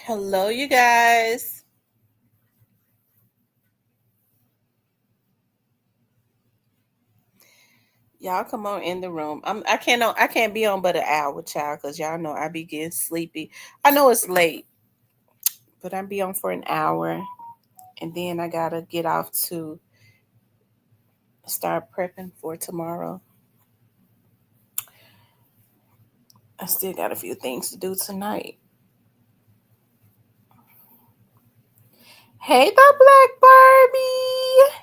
Hello, you guys. Y'all come on in the room. I can't be on but an hour, child, because y'all know I be getting sleepy. I know it's late, but I be on for an hour, and then I gotta get off to start prepping for tomorrow. I still got a few things to do tonight. Hey, the Black Barbie,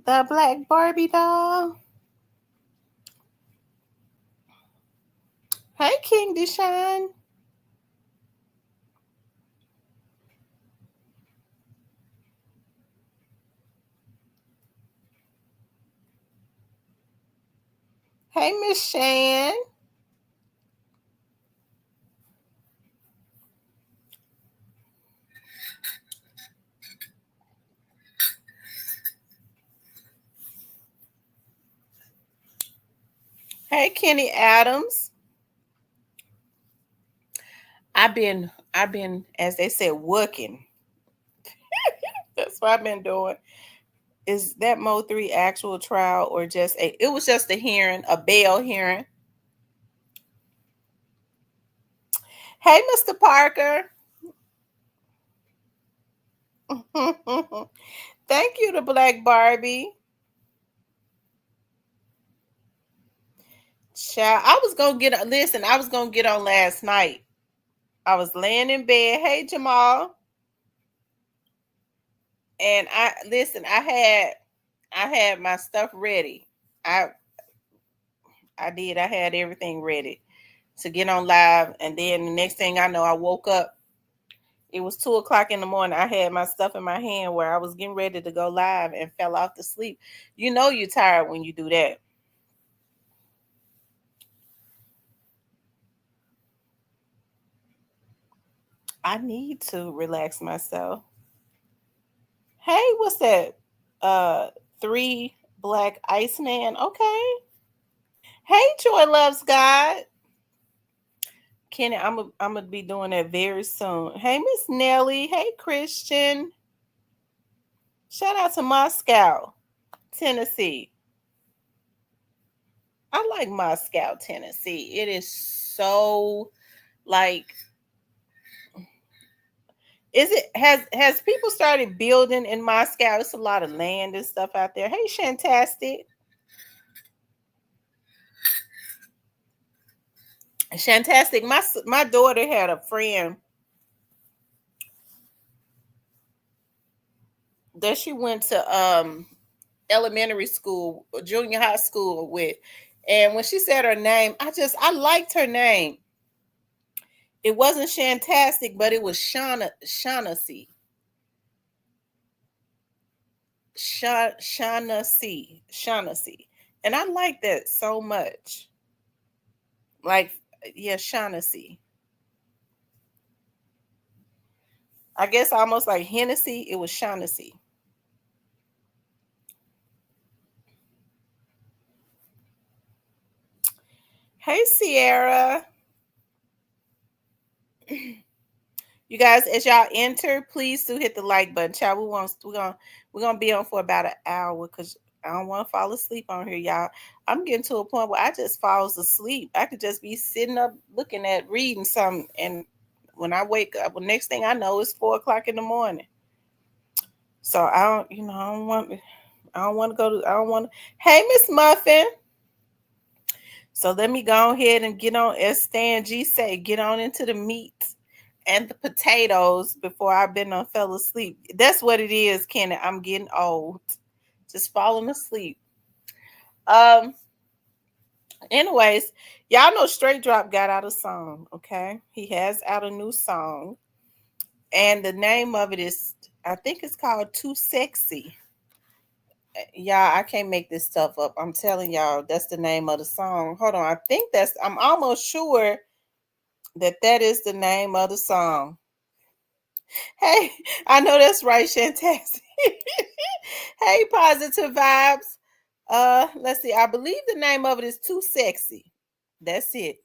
the Black Barbie doll. Hey, King Deshaun. Hey, Miss Shan. Hey, Kenny Adams. I've been, as they said, working. That's what I've been doing. Is that Mo 3 actual trial or just it was just a hearing, a bail hearing? Hey, Mr. Parker. Thank you to Black Barbie. Child, I was gonna listen, I was gonna get on last night. I was laying in bed. Hey, Jamal. And I had my stuff ready. I I did. I had everything ready to get on live. And then the next thing I know, I woke up. It was 2 o'clock in the morning. I had my stuff in my hand where I was getting ready to go live and fell off to sleep. You know you're tired when you do that. I need to relax myself. Hey, what's that? Uh, Three Black Iceman. Okay. Hey, Joy Loves God. Kenny, I'm gonna be doing that very soon. Hey, Miss Nelly. Hey, Christian. Shout out to Moscow, Tennessee. I like Moscow, Tennessee. It is so like is it has people started building in Moscow? It's a lot of land and stuff out there. Hey, Shantastic. Shantastic. My daughter had a friend that she went to elementary school, junior high school with. And when she said her name, I liked her name. It wasn't Shantastic, but it was Shaughnessy. Shaughnessy. And I like that so much. Like, yeah, Shaughnessy. I guess almost like Hennessy, it was Shaughnessy. Hey, Sierra. You guys, as y'all enter, please do hit the like button. Child, we're gonna be on for about an hour because I don't want to fall asleep on here, y'all. I'm getting to a point where I just falls asleep. I could just be sitting up looking at reading something, and when I wake up, the next thing I know it's 4 o'clock in the morning. So I don't want to go to. I don't want to. Hey, Miss Muffin. So let me go ahead and get on, as Stan G say, get on into the meat and the potatoes before I've been on fell asleep. That's what it is, Kenny. I'm getting old. Just falling asleep. Um, anyways, y'all know Straight Drop got out a song, okay? He has out a new song. And the name of it is, I think it's called Too Sexy. Y'all, I can't make this stuff up. I'm telling y'all, that's the name of the song. Hold on. I'm almost sure that is the name of the song. Hey, I know that's right, Shantax. Hey, positive vibes. Let's see. I believe the name of it is Too Sexy. That's it.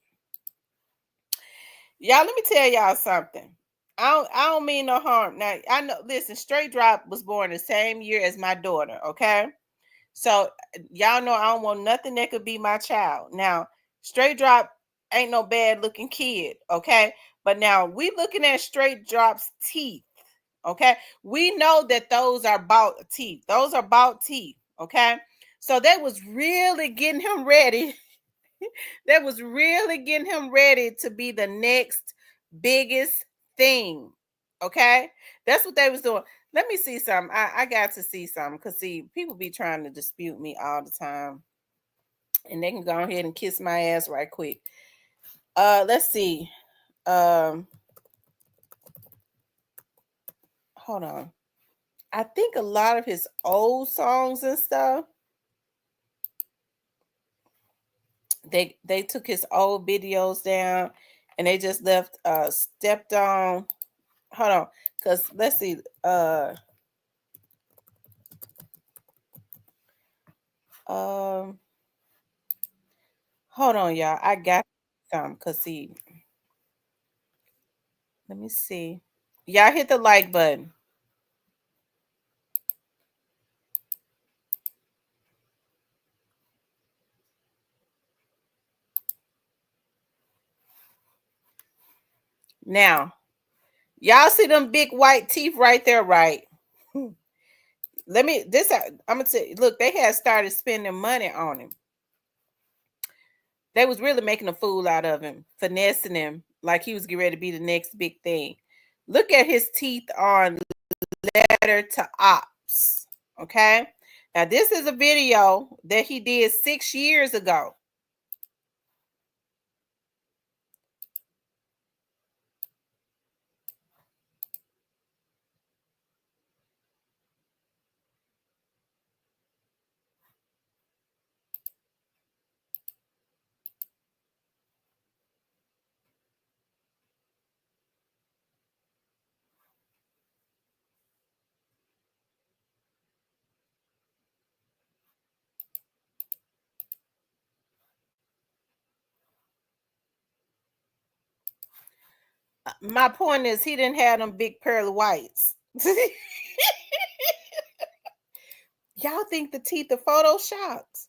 Y'all, let me tell y'all something. I don't mean no harm. Now I know. Listen, Straight Drop was born the same year as my daughter. Okay, so y'all know I don't want nothing that could be my child. Now, Straight Drop ain't no bad looking kid. Okay, but now we looking at Straight Drop's teeth. Okay, we know that those are bought teeth. Those are bought teeth. Okay, so they was really getting him ready. That was really getting him ready to be the next biggest thing. Okay, that's what they was doing. Let me see something. I got to see something because see, people be trying to dispute me all the time, and they can go ahead and kiss my ass right quick. Let's see. Um, hold on. I think a lot of his old songs and stuff, they took his old videos down, and they just left stepped on. Hold on, because let's see. Um, hold on, y'all. I got some because see, let me see. Y'all hit the like button. Now, y'all see them big white teeth right there, right? Let me this I'm gonna tell you, look, they had started spending money on him. They was really making a fool out of him, finessing him like he was getting ready to be the next big thing. Look at his teeth on Letter to Ops. Okay. Now, this is a video that he did 6 years ago. My point is, he didn't have them big pearly whites. Y'all think the teeth are photoshopped?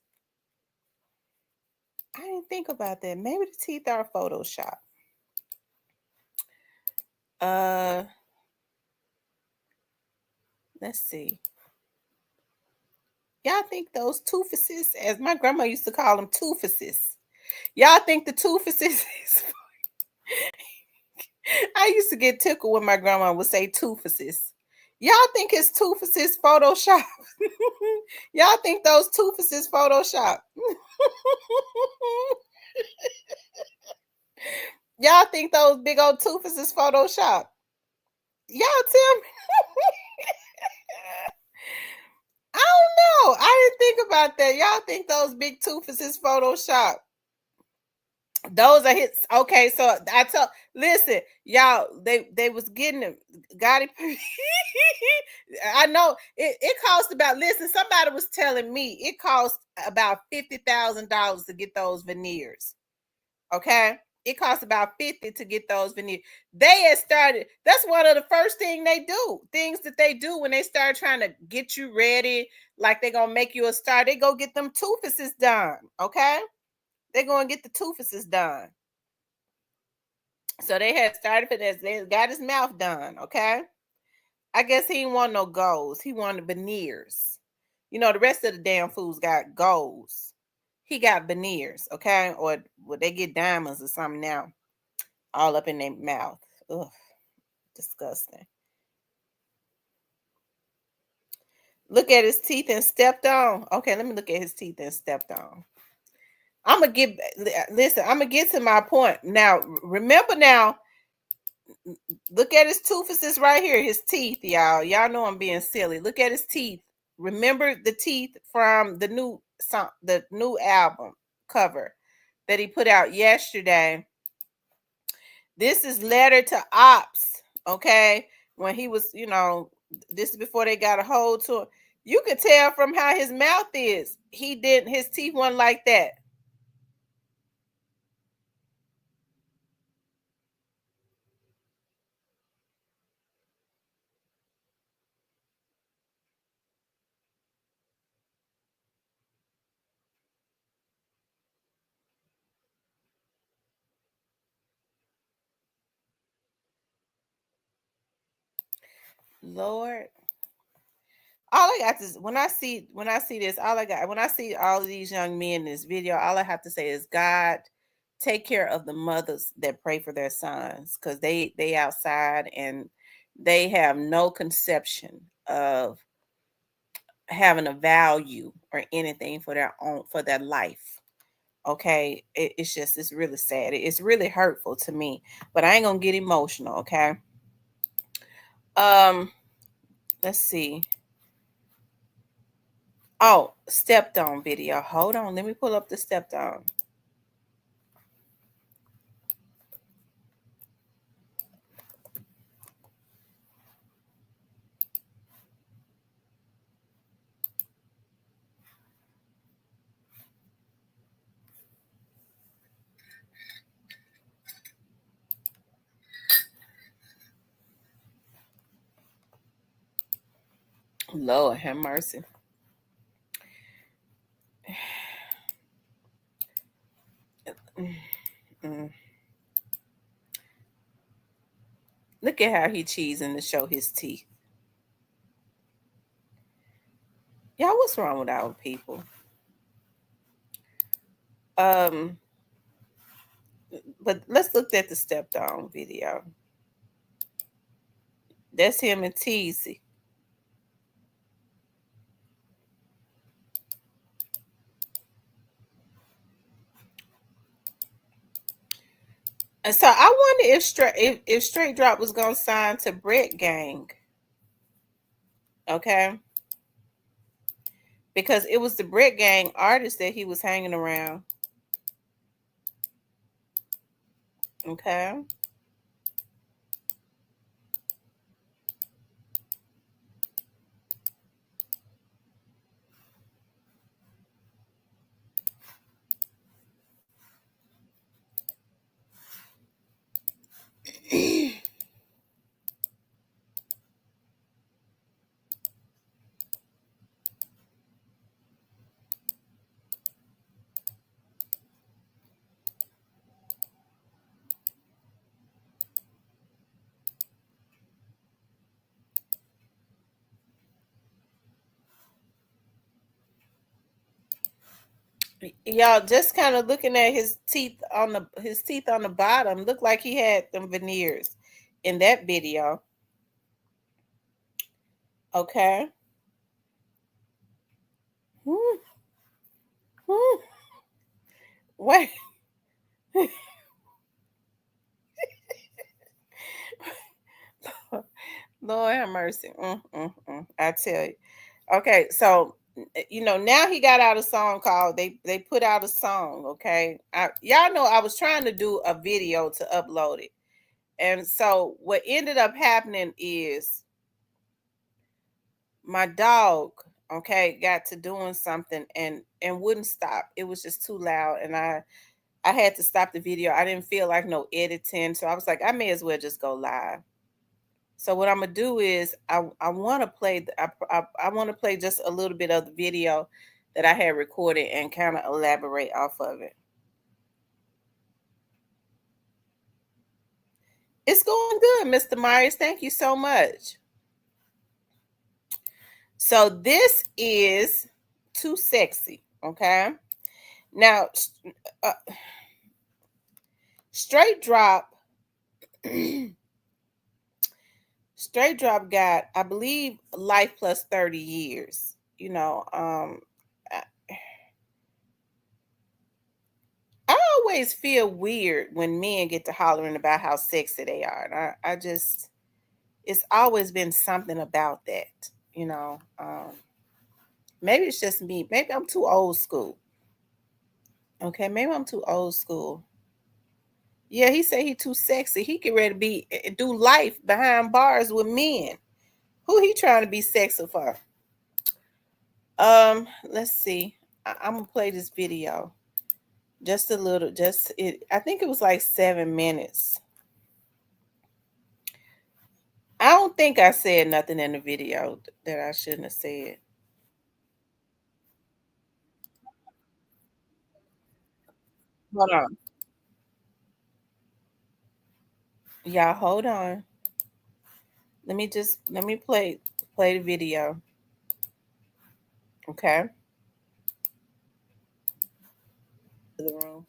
I didn't think about that. Maybe the teeth are photoshopped. Uh, let's see. Y'all think those toofuses, as my grandma used to call them, toofuses. Y'all think the toofuses is I used to get tickled when my grandma would say toofuses. Y'all think his toofuses Photoshop? Y'all think those toofuses Photoshop? Y'all think those big old toofuses Photoshop? Y'all tell me. I don't know. I didn't think about that. Y'all think those big toofuses Photoshop? Those are his. Okay, so I tell. Listen, y'all. They was getting him. Got it. I know it cost about. Listen, somebody was telling me it cost about $50,000 to get those veneers. Okay, it costs about 50 to get those veneers. They had started. That's one of the first things that they do when they start trying to get you ready. Like they're gonna make you a star. They go get them toofuses done. Okay, they're gonna get the toofuses done. So they had started for this. They got his mouth done. Okay. I guess he didn't want no goals. He wanted veneers. You know, the rest of the damn fools got goals. He got veneers, okay? Or would they get diamonds or something now? All up in their mouth. Ugh, disgusting. Look at his teeth and stepped on. Okay, let me look at his teeth and stepped on. I'm gonna get listen, I'm gonna get to my point. Now, remember now, look at his toofuses right here, his teeth, y'all. Y'all know I'm being silly. Look at his teeth. Remember the teeth from the new song, the new album cover that he put out yesterday. This is Letter to Ops, okay? When he was, this is before they got a hold to him. You could tell from how his mouth is. He didn't, his teeth weren't like that. Lord. All I got is when I see this, all I got when I see all of these young men in this video, all I have to say is God take care of the mothers that pray for their sons because they outside and they have no conception of having a value or anything for their own for their life. Okay. It's just it's really sad. It's really hurtful to me. But I ain't gonna get emotional, okay? Um, let's see. Oh, stepped on video. Hold on. Let me pull up the stepped on. Lord have mercy. Mm. Look at how he cheesing to show his teeth. Y'all, what's wrong with our people? Um, but let's look at the stepped on video. That's him and Teasy. And so I wonder if Straight Drop was gonna sign to Brett Gang. Okay. Because it was the Brett Gang artist that he was hanging around. Okay. Y'all just kind of looking at his teeth on the bottom. Looked like he had them veneers in that video. Okay. Hmm, hmm. Wait. Lord have mercy. I tell you. Okay, so now he got out a song called they put out a song. Okay, y'all know I was trying to do a video to upload it, and so what ended up happening is my dog, okay, got to doing something and wouldn't stop. It was just too loud, and I had to stop the video. I didn't feel like no editing, so I was like, I may as well just go live. So what I'm gonna do is I want to play I want to play just a little bit of the video that I had recorded and kind of elaborate off of it. It's going good, Mr. Myers. Thank you so much. So this is Too Sexy. Okay. Now, uh, Straight Drop, Straight Drop got, I believe, life plus 30 years. I I always feel weird when men get to hollering about how sexy they are. And I just, it's always been something about that, Maybe it's just me. Maybe I'm too old school. Okay, maybe I'm too old school. Yeah, he said he too sexy. He get ready to do life behind bars with men. Who he trying to be sexy for? Let's see. I'm gonna play this video. Just a little, just it. I think it was like 7 minutes. I don't think I said nothing in the video that I shouldn't have said. Hold on. Y'all hold on. Let me play the video. Okay. To the room.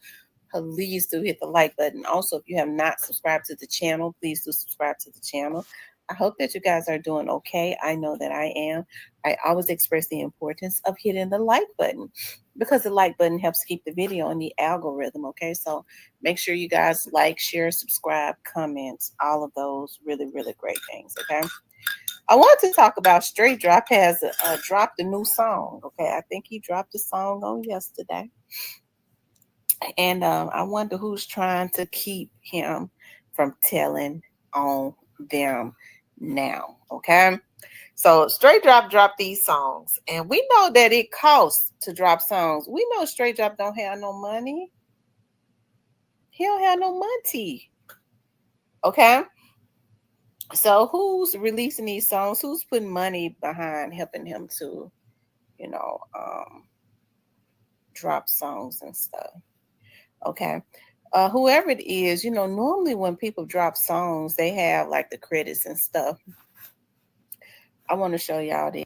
Please do hit the like button. Also, if you have not subscribed to the channel, please do subscribe to the channel. I hope that you guys are doing okay. I know that I am. I always express the importance of hitting the like button because the like button helps keep the video in the algorithm. Okay, so make sure you guys like, share, subscribe, comments, all of those really, really great things. Okay. I want to talk about Straight Drop has dropped a new song. Okay, I think he dropped a song on yesterday. And I wonder who's trying to keep him from telling on them now. Okay. So Straight Drop dropped these songs. And we know that it costs to drop songs. We know Straight Drop don't have no money. He don't have no money. Okay. So who's releasing these songs? Who's putting money behind helping him to, you know, drop songs and stuff? Okay. Whoever it is, normally when people drop songs, they have like the credits and stuff. I want to show y'all this.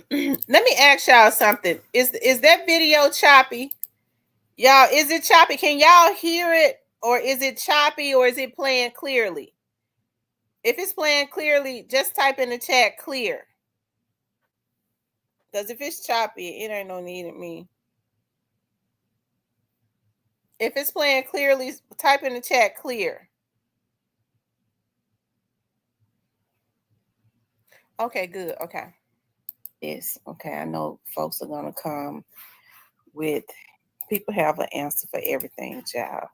Let me ask y'all something. Is that video choppy? Y'all, is it choppy? Can y'all hear it? Or is it choppy or is it playing clearly? If it's playing clearly, just type in the chat clear. Because if it's choppy, it ain't no need of me. If it's playing clearly, type in the chat clear. Okay, good. Okay. Yes. Okay. I know folks are gonna come with people have an answer for everything, child.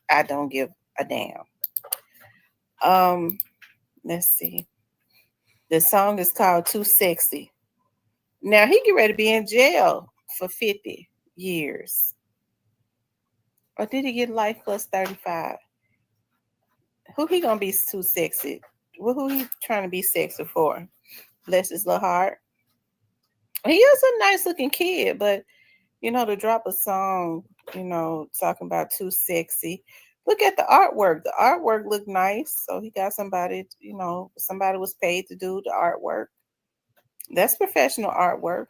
I don't give a damn. Let's see. The song is called Too Sexy. Now he get ready to be in jail for 50 years. Or did he get life plus 35? Who he gonna be too sexy? Well, who he trying to be sexy for? Bless his little heart. He is a nice looking kid, but to drop a song, talking about too sexy. Look at the artwork. The artwork looked nice. So he got somebody, somebody was paid to do the artwork. That's professional artwork.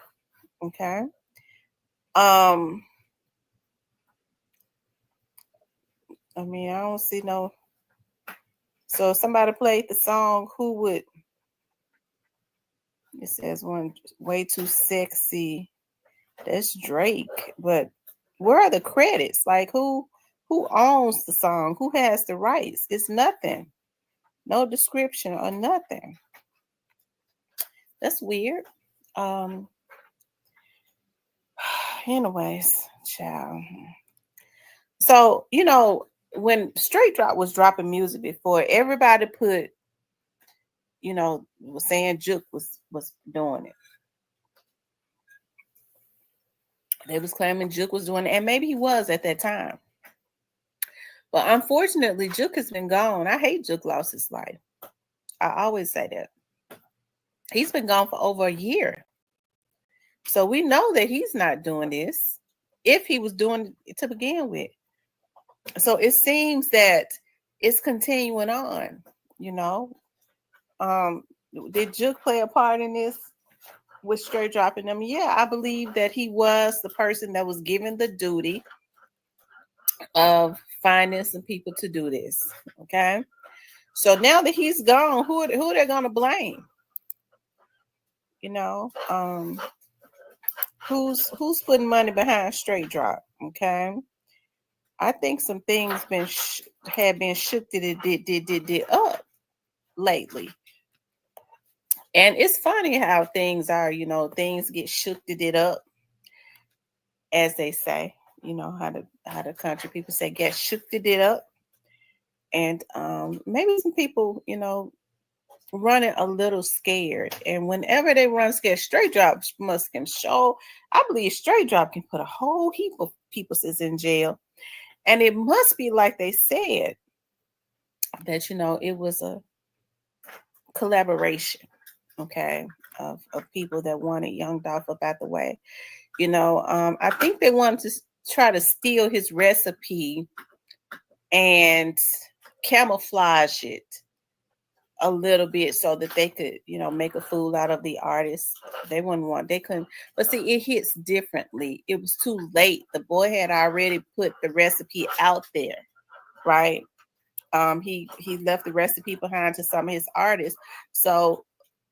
Okay. I mean, I don't see no. So if somebody played the song, who would? It says one way too sexy. That's Drake. But where are the credits? Like who owns the song? Who has the rights? It's nothing. No description or nothing. That's weird. Anyways, child. So, when Straight Drop was dropping music before, everybody put, was saying Juke was doing it. They was claiming Juke was doing it, and maybe he was at that time. But unfortunately, Juke has been gone. I hate Juke lost his life. I always say that. He's been gone for over a year. So we know that he's not doing this if he was doing it to begin with. So it seems that it's continuing on, Did Juke play a part in this with Straight dropping them? Yeah, I believe that he was the person that was given the duty of finding some people to do this. Okay. So now that he's gone, who are they gonna blame? Who's putting money behind Straight Drop? Okay. I think some things have been shifted did up lately. And it's funny how things are, things get shifted it up, as they say. How the country people say get shifted it up. And maybe some people, running a little scared. And whenever they run scared, Straight Drop can show. I believe Straight Drop can put a whole heap of people in jail. And it must be like they said that, it was a collaboration, okay, of people that wanted Young Dolph up out the way. I think they wanted to try to steal his recipe and camouflage it a little bit so that they could, make a fool out of the artist. They wouldn't want, they couldn't. But see, it hits differently. It was too late. The boy had already put the recipe out there, right? He left the recipe behind to some of his artists. So,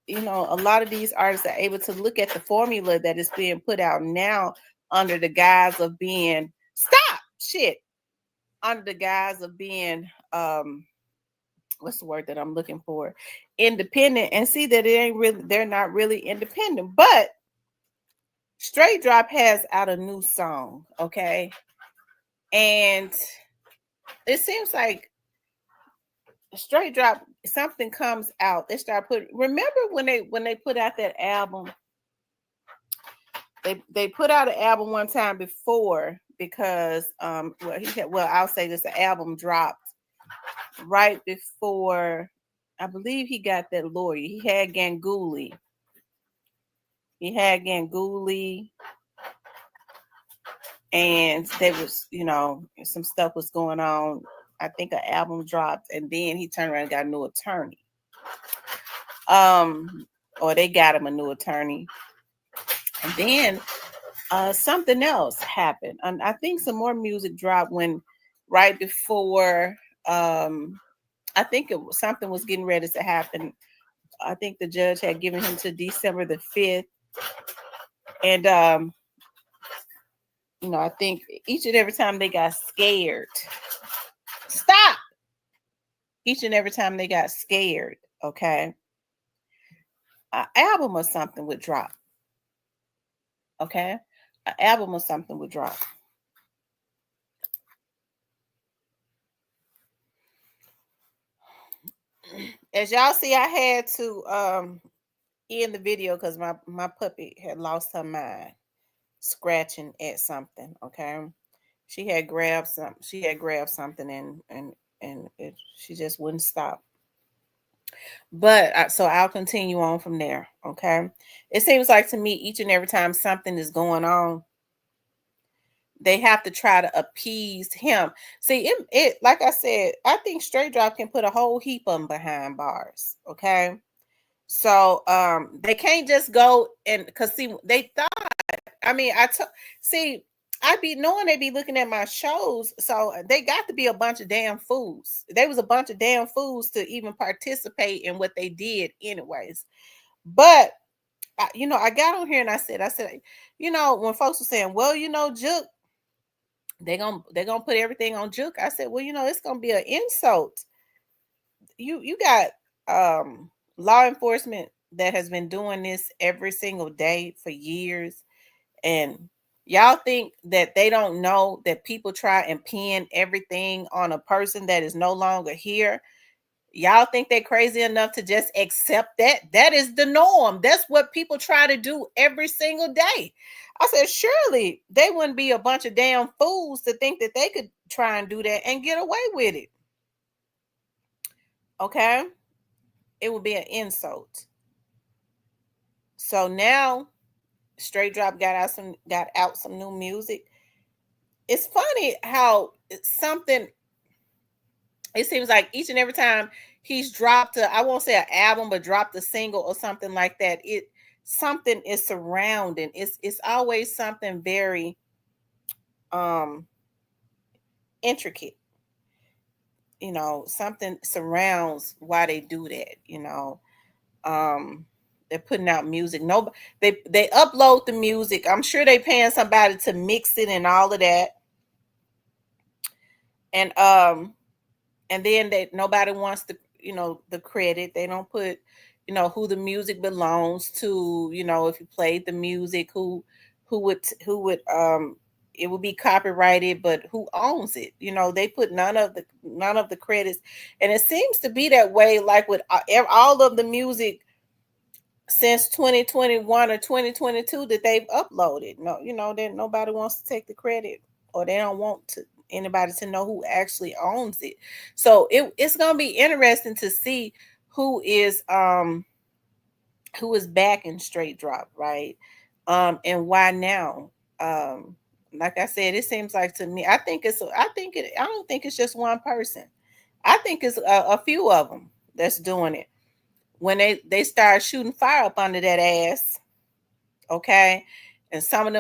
a lot of these artists are able to look at the formula that is being put out now under the guise of being stop shit under the guise of being what's the word that I'm looking for? Independent, and see that it ain't really, they're not really independent. But Straight Drop has out a new song, okay? And it seems like Straight Drop, something comes out. They start putting, remember when they put out that album? They put out an album one time before because I'll say this, the album dropped right before, I believe he got that lawyer. He had Ganguly. And there was, some stuff was going on. I think an album dropped, and then he turned around and got a new attorney. Or they got him a new attorney. And then something else happened. And I think some more music dropped when right before I think something was getting ready to happen. I think the judge had given him to December the 5th. And I think each and every time they got scared. Stop! Each and every time they got scared, okay, an album or something would drop. Okay? An album or something would drop. As y'all see, I had to end the video because my puppy had lost her mind scratching at something. Okay, she had grabbed something and she just wouldn't stop. But so I'll continue on from there. Okay, it seems like to me each and every time something is going on, they have to try to appease him. See, it like I said, I think Straight Drop can put a whole heap of them behind bars. Okay, so they can't just go and because see they thought. I mean, see. I be knowing they be looking at my shows, so they got to be a bunch of damn fools. They was a bunch of damn fools to even participate in what they did, anyways. But I got on here and I said, when folks were saying, well, Juke, they're gonna put everything on Juke. I said, well, it's gonna be an insult. You got law enforcement that has been doing this every single day for years, and y'all think that they don't know that people try and pin everything on a person that is no longer here? Y'all think they're crazy enough to just accept that? That is the norm. That's what people try to do every single day. I said, surely they wouldn't be a bunch of damn fools to think that they could try and do that and get away with it. Okay? It would be an insult. So now Straight Drop got out some new music. It's funny how something, it seems like each and every time he's dropped I won't say an album, but dropped a single or something like that, something is surrounding. It's always something very intricate. Something surrounds why they do that. They're putting out music. No, they upload the music. I'm sure they paying somebody to mix it and all of that. And then nobody wants the credit. They don't put who the music belongs to. If you played the music, who would it would be copyrighted, but who owns it? They put none of the credits, and it seems to be that way. Like with all of the music since 2021 or 2022 that they've uploaded. No, then nobody wants to take the credit, or they don't want anybody to know who actually owns it. So it's gonna be interesting to see who is back in Straight Drop, right? And why now? Like I said, it seems like to me, I don't think it's just one person. I think it's a few of them that's doing it. when they start shooting fire up under that ass, okay, and some of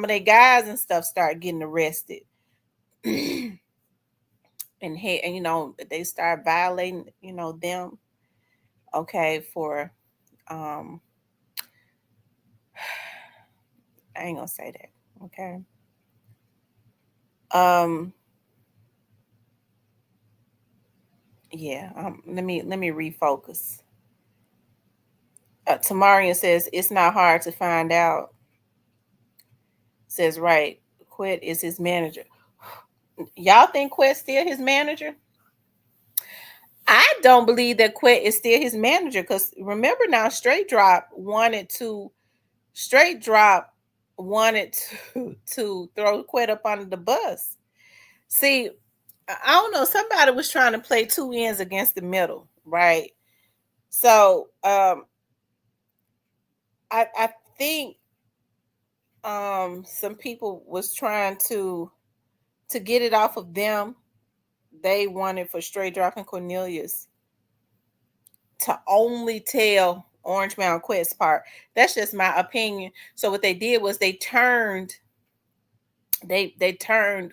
their guys and stuff start getting arrested, and they start violating them, okay, for um I ain't gonna say that, okay. um yeah, let me refocus. Tamarian says it's not hard to find out. Says right, Quit is his manager. Y'all think Quit still his manager? I don't believe that Quit is still his manager, because remember now, Straight Drop wanted to throw Quit up under the bus. See, I don't know. Somebody was trying to play two ends against the middle, right? So I think some people was trying to get it off of them. They wanted for Straight Drop and Cornelius to only tell Orange Mountain Quest part. That's just my opinion. So what they did was they turned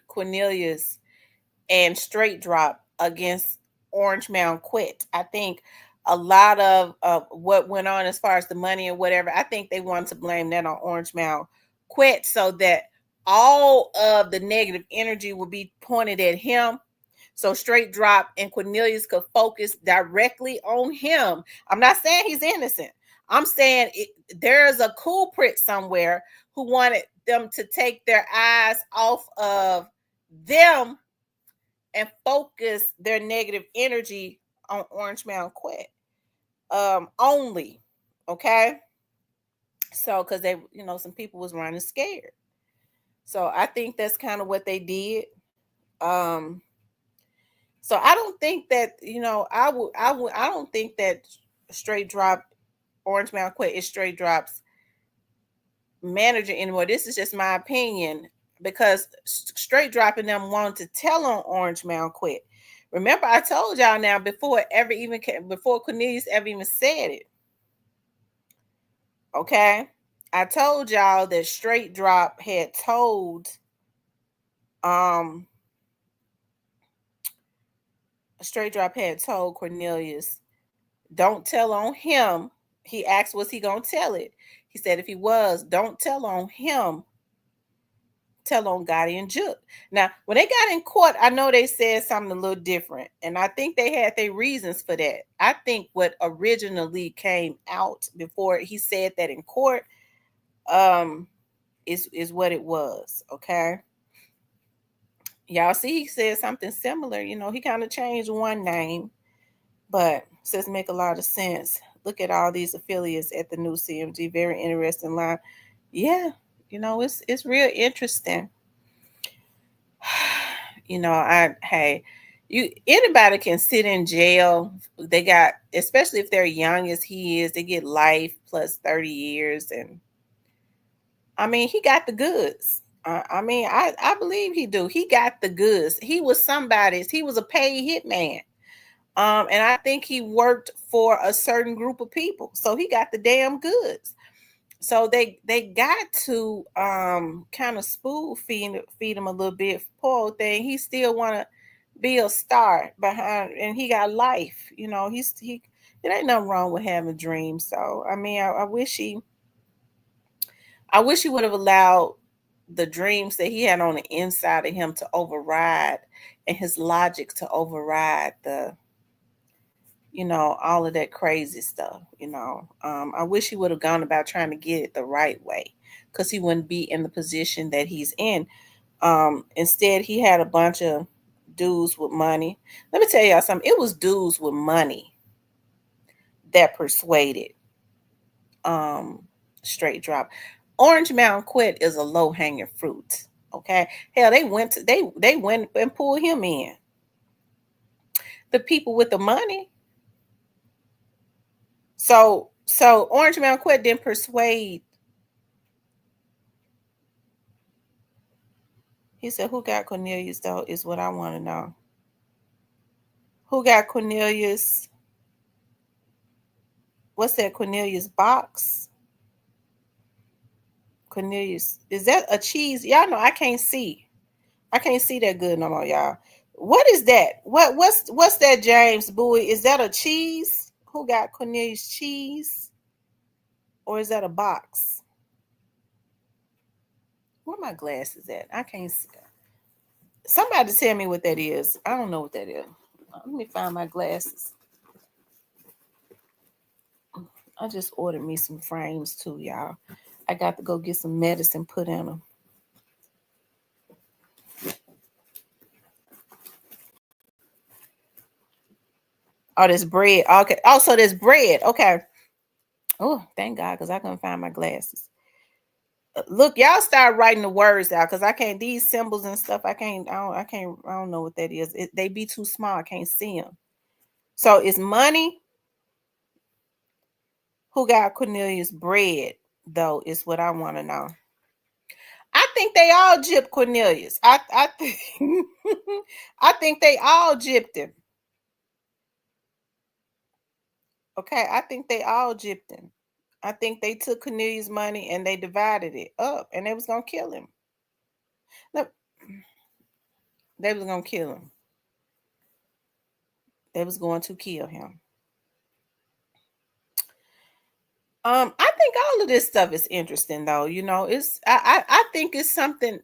Cornelius and Straight Drop against Orange Mound Quit. I think a lot of what went on as far as the money or whatever, I think they wanted to blame that on Orange Mound Quit, so that all of the negative energy would be pointed at him. So Straight Drop and Cornelius could focus directly on him. I'm not saying he's innocent. I'm saying there's a culprit somewhere who wanted them to take their eyes off of them and focus their negative energy on Orange Mound Quit only. Okay. So because some people was running scared. So I think that's kind of what they did. Um, so I don't think that, I don't think that Straight Drop Orange Mound Quit is Straight Drop's manager anymore. This is just my opinion, because Straight Dropping them wanted to tell on Orange Mound Quit. Remember, I told y'all now before Cornelius ever even said it. Okay, I told y'all that um Straight Drop had told Cornelius, don't tell on him. He asked, was he gonna tell it? He said, if he was, don't tell on him. Tell on Gotti and Juke. Now, when they got in court, I know they said something a little different, and I think they had their reasons for that. I think what originally came out before he said that in court, um, is what it was. Okay, y'all see, he said something similar. He kind of changed one name, but says make a lot of sense. Look at all these affiliates at the new CMG. Very interesting line. Yeah, it's real interesting. Anybody can sit in jail. They got, especially if they're young as he is, they get life plus 30 years. And I mean, he got the goods. I believe he do. He got the goods. He was a paid hitman. And I think he worked for a certain group of people. So he got the damn goods. So they got to kind of spoon feed him a little bit. Poor old thing. He still wanna be a star behind, and he got life. He it ain't nothing wrong with having dreams. So I mean, I wish he would have allowed the dreams that he had on the inside of him to override, and his logic to override all of that crazy stuff. I wish he would have gone about trying to get it the right way, because he wouldn't be in the position that he's in. Instead, he had a bunch of dudes with money. Let me tell y'all something. It was dudes with money that persuaded Straight Drop. Orange Mountain Quit is a low hanging fruit. Okay, hell, they went and pulled him in. The people with the money. So Orange Mountain Quit didn't persuade. He said, who got Cornelius, though, is what I want to know. Who got Cornelius? What's that? Cornelius box. Cornelius. Is that a cheese? Y'all know I can't see. I can't see that good no more, y'all. What is that? What's that, James Bowie? Is that a cheese? Who got Cornelius cheese? Or is that a box? Where my glasses at? I can't see. Somebody tell me what that is. I don't know what that is. Let me find my glasses. I just ordered me some frames too, y'all. I got to go get some medicine put in them. Oh, this bread. Okay. Oh, so there's bread. Okay. Oh, thank God, because I couldn't find my glasses. Look, y'all start writing the words out because I can't. These symbols and stuff, I can't. I can't. I don't know what that is. They be too small. I can't see them. So it's money. Who got Cornelius bread though? Is what I want to know. I think they all gypped Cornelius. I think I think they all gypped him. Okay, I think they all gypped him. I think they took Cornelius' money and they divided it up, and they was gonna kill him. Look, they was gonna kill him. They was going to kill him. I think all of this stuff is interesting, though. You know, I think it's something.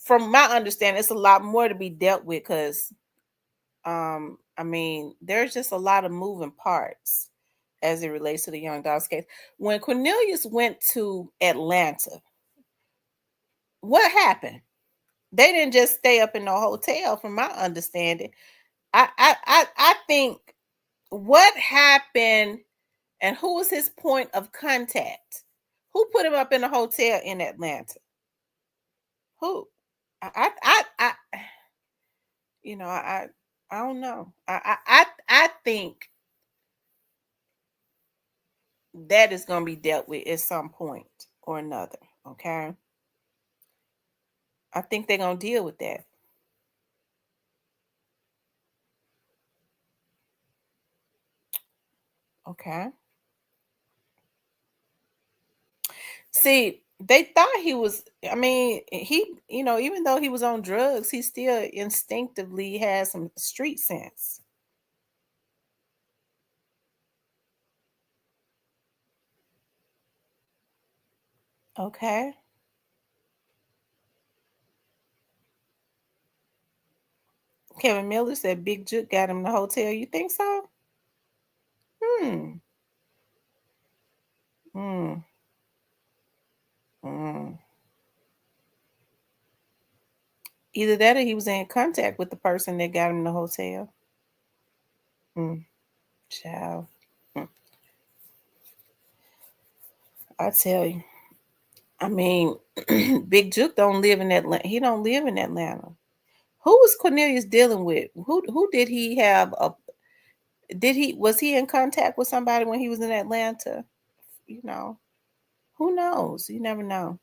From my understanding, it's a lot more to be dealt with because I mean, there's just a lot of moving parts as it relates to the Young Dogs case. When Cornelius went to Atlanta, what happened? They didn't just stay up in the hotel, from my understanding. I think what happened and who was his point of contact? Who put him up in a hotel in Atlanta? Who? I you know, I don't know. I think that is going to be dealt with at some point or another. Okay. I think they're going to deal with that. Okay. See, they thought he was, I mean, even though he was on drugs, he still instinctively has some street sense. Okay. Kevin Miller said Big Juke got him in the hotel. You think so? Hmm. Hmm. Hmm. Either that or he was in contact with the person that got him in the hotel. Hmm. Child. Hmm. I tell you. I mean, Big Juke don't live in Atlanta. He don't live in Atlanta. Who was Cornelius dealing with? Who did he have a did he was he in contact with somebody when he was in Atlanta? You know, who knows? You never know.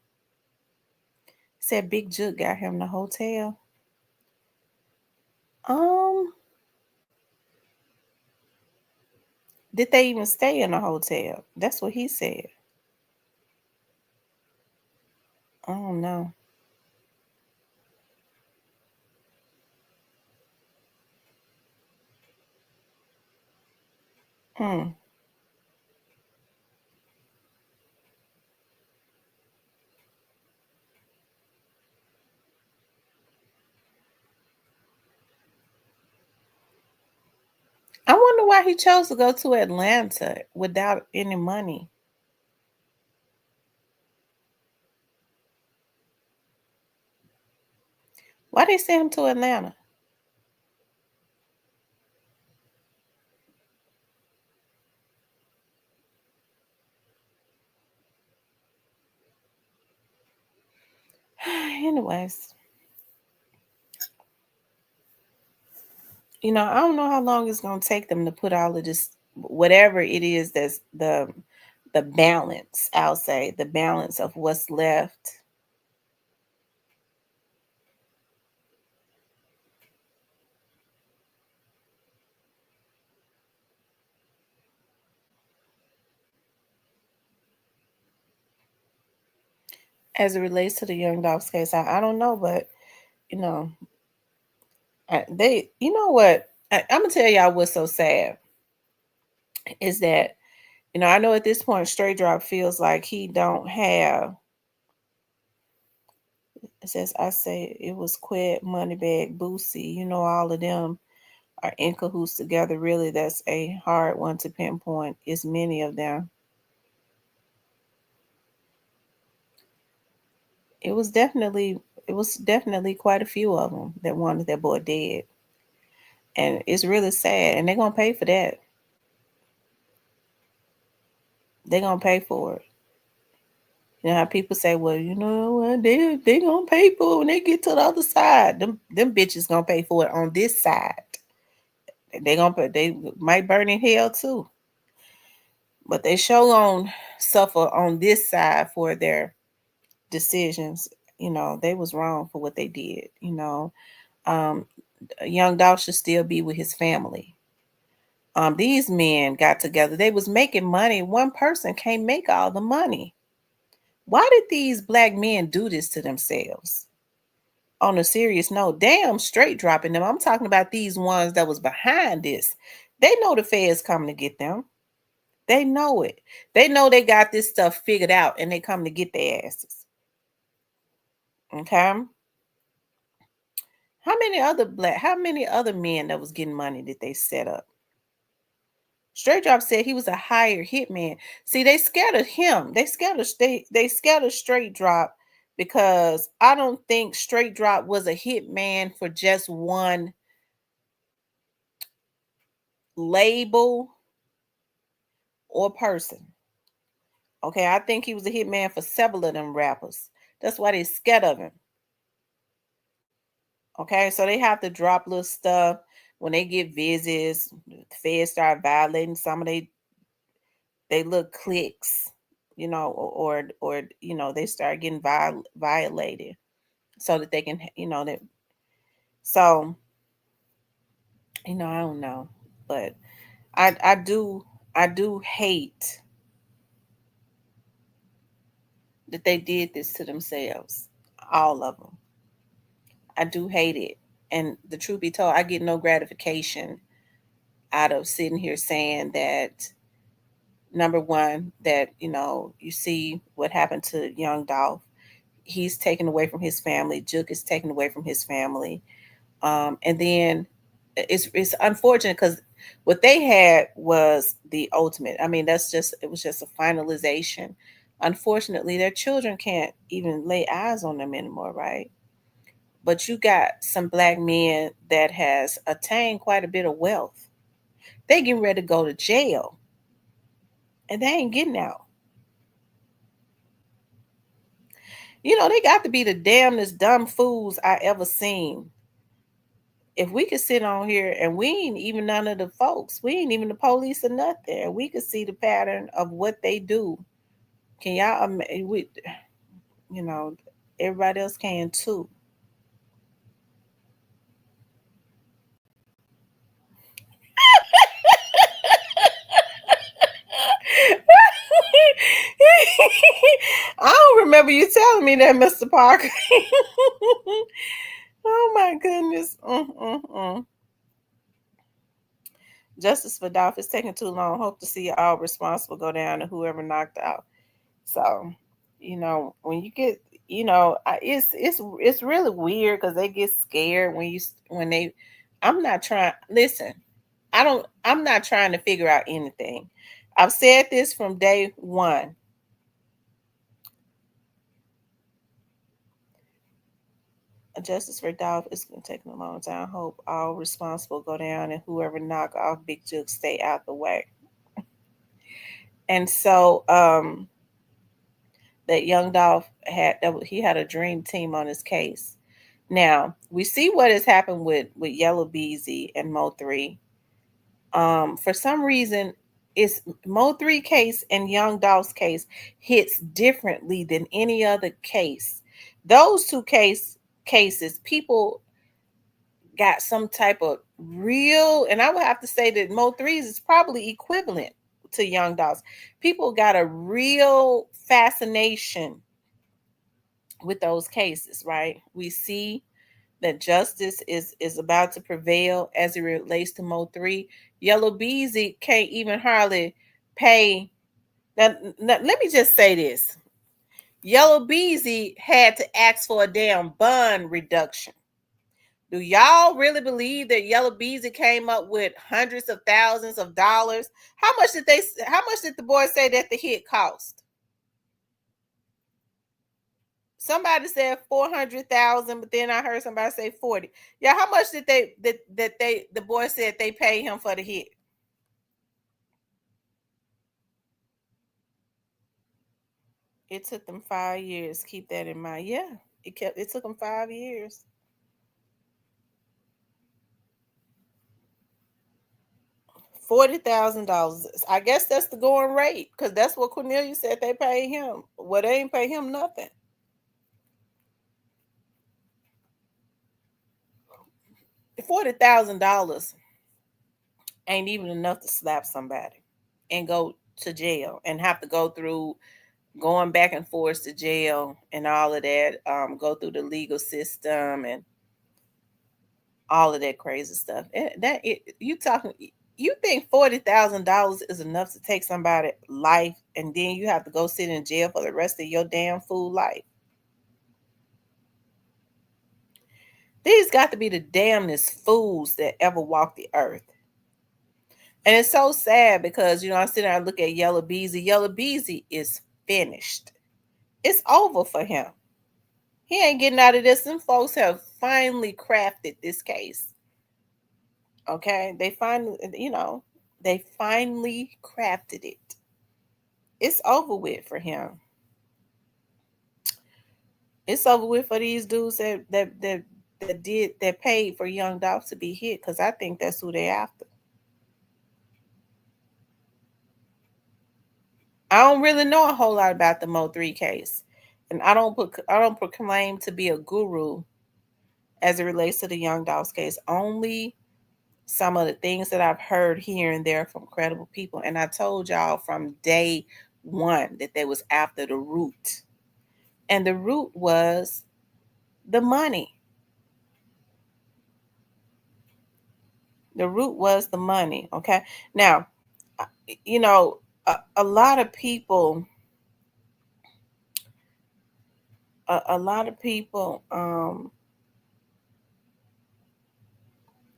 Said Big Juke got him the hotel. Um, did they even stay in a hotel? That's what he said. I don't know. Hmm. I wonder why he chose to go to Atlanta without any money. Why they send him to Atlanta? Anyways, I don't know how long it's gonna take them to put all of this, whatever it is, that's the balance. I'll say the balance of what's left. as it relates to the Young Dogs case, I don't know, but you know, you know what? I'm gonna tell y'all what's so sad is that I know at this point Straight Drop feels like he don't have. It says I say it was Quet, Moneybag, Boosie. All of them are in cahoots together. Really, that's a hard one to pinpoint. It's many of them. It was definitely quite a few of them that wanted their boy dead, and it's really sad. And they're gonna pay for that. They're gonna pay for it. You know how people say, "Well, they gonna pay for it when they get to the other side." Them bitches gonna pay for it on this side. They might burn in hell too, but they sure gonna suffer on this side for their decisions. They was wrong for what they did. Um, Young Dolph should still be with his family. These men got together. They was making money. One person can't make all the money. Why did these black men do this to themselves? On a serious note, damn straight dropping them. I'm talking about these ones that was behind this. They know the feds coming to get them. They know it. They know they got this stuff figured out and they come to get their asses. Okay. How many other men that was getting money did they set up? Straight Drop said he was a hired hitman. See, they scattered him. They scattered Straight Drop because I don't think Straight Drop was a hitman for just one label or person. Okay, I think he was a hitman for several of them rappers. That's why they scared of him. Okay, so they have to drop little stuff when they get visits. The feds start violating some of they little clicks, or they start getting violated so that they can, that. So I don't know, but I do hate that they did this to themselves, all of them. I do hate it, and the truth be told, I get no gratification out of sitting here saying that. Number one, that you see what happened to young Dolph. He's taken away from his family. Juke is taken away from his family. And then it's unfortunate because what they had was the ultimate. I mean, it was just a finalization. Unfortunately, their children can't even lay eyes on them anymore, right? But you got some black men that has attained quite a bit of wealth. They getting ready to go to jail, and they ain't getting out. They got to be the damnedest dumb fools I ever seen. If we could sit on here and we ain't even none of the folks, we ain't even the police or nothing, and we could see the pattern of what they do. Can y'all? You know, everybody else can too. I don't remember you telling me that, Mr. Parker. Oh my goodness. Justice for Dolph is taking too long. Hope to see all responsible go down and whoever knocked out. So, when you get, it's really weird because they get scared when they. I'm not trying. Listen, I'm not trying to figure out anything. I've said this from day one. Justice for Dolph is going to take a long time. Hope all responsible go down and whoever knock off Big Juke stay out the way. And so, that young Dolph he had a dream team on his case. Now we see what has happened with Yellabeezy and Mo3. For some reason, it's Mo3 case and Young Dolph's case hits differently than any other case. Those two cases, people got some type of real, and I would have to say that Mo3's is probably equivalent to Young Dolph's. People got a real fascination with those cases, right? We see that justice is about to prevail as it relates to Mo3. Yellabeezy can't even hardly pay. Now, let me just say this. Yellabeezy had to ask for a damn bond reduction. Do y'all really believe that Yellabeezy came up with hundreds of thousands of dollars? How much did the boy say that the hit cost? Somebody said 400,000, but then I heard somebody say 40. Yeah, how much did the boy said they paid him for the hit? It took them 5 years. Keep that in mind. Yeah, it took them 5 years. $40,000. I guess that's the going rate because that's what Cornelia said they paid him. Well, they ain't pay him nothing. $40,000 ain't even enough to slap somebody and go to jail and have to go through going back and forth to jail and all of that. Go through the legal system and all of that crazy stuff. You talking? You think $40,000 is enough to take somebody's life, and then you have to go sit in jail for the rest of your damn fool life? These got to be the damnedest fools that ever walked the earth. And it's so sad because, I'm sitting there and look at Yellabeezy. Yellabeezy is finished. It's over for him. He ain't getting out of this. Some folks have finally crafted this case. Okay? They finally crafted it. It's over with for him. It's over with for these dudes that paid for Young Dolph to be hit, because I think that's who they after. I don't really know a whole lot about the Mo3 case, and I don't proclaim to be a guru as it relates to the Young Dolph case. Only some of the things that I've heard here and there from credible people, and I told y'all from day one that they was after the root, and the root was the money. The root was the money. Okay, now a lot of people a lot of people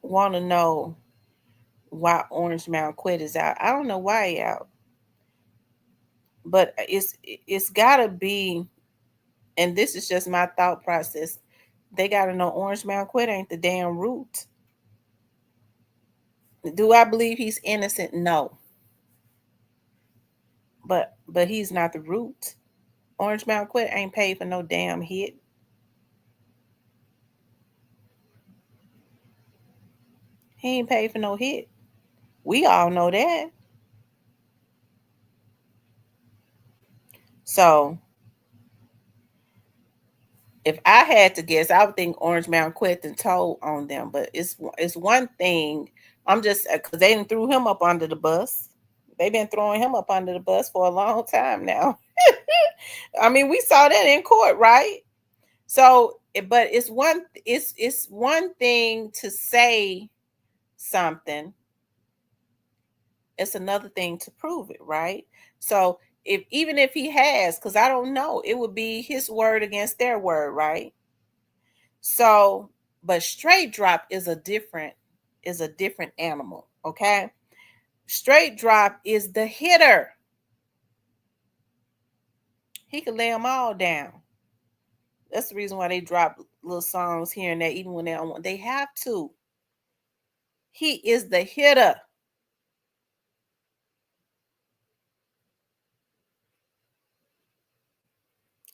want to know why Orange Mound Quit is out. I don't know why he out, but it's gotta be, and this is just my thought process. They gotta know Orange Mound Quit ain't the damn root. Do I believe he's innocent? No, but he's not the root. Orange Mound Quit ain't paid for no damn hit. He ain't paid for no hit. We all know that. So if I had to guess, I would think Orange Mountain quit and told on them. But it's one thing. I'm just because they didn't threw him up under the bus. They've been throwing him up under the bus for a long time now. I mean, we saw that in court, right? So, but it's one thing to say something. It's another thing to prove it, right? So even if he has, because I don't know, it would be his word against their word, right? So, but straight drop is a different animal, okay? Straight drop is the hitter. He could lay them all down. That's the reason why they drop little songs here and there, even when they don't want. They have to. He is the hitter.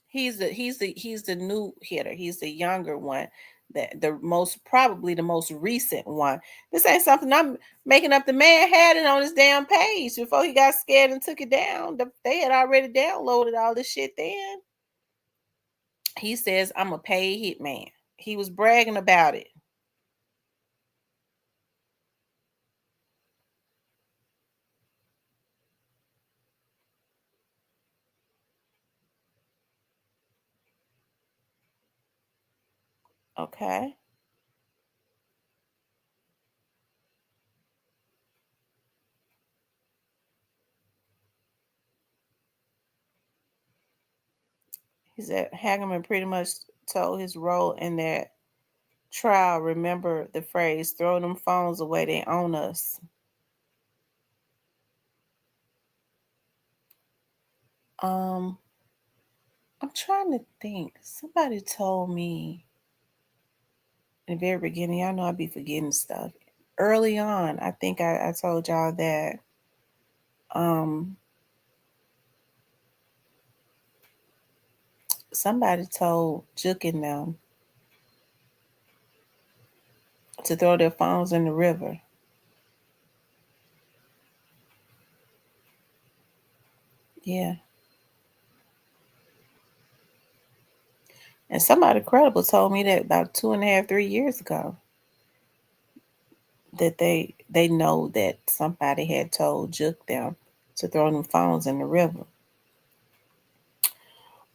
He's the new hitter. He's the younger one. Probably the most recent one. This ain't something I'm making up. The man had it on his damn page before he got scared and took it down. They had already downloaded all this shit then. He says, I'm a paid hitman. He was bragging about it. Okay. He said Hageman pretty much told his role in that trial. Remember the phrase, throw them phones away, they own us. Um, I'm trying to think. Somebody told me in the very beginning, y'all know I be forgetting stuff. Early on, I think I told y'all that um somebody told Juke and them to throw their phones in the river. Yeah. And somebody credible told me that about 2.5, 3 years ago that they know that somebody had told Juke them to throw them phones in the river.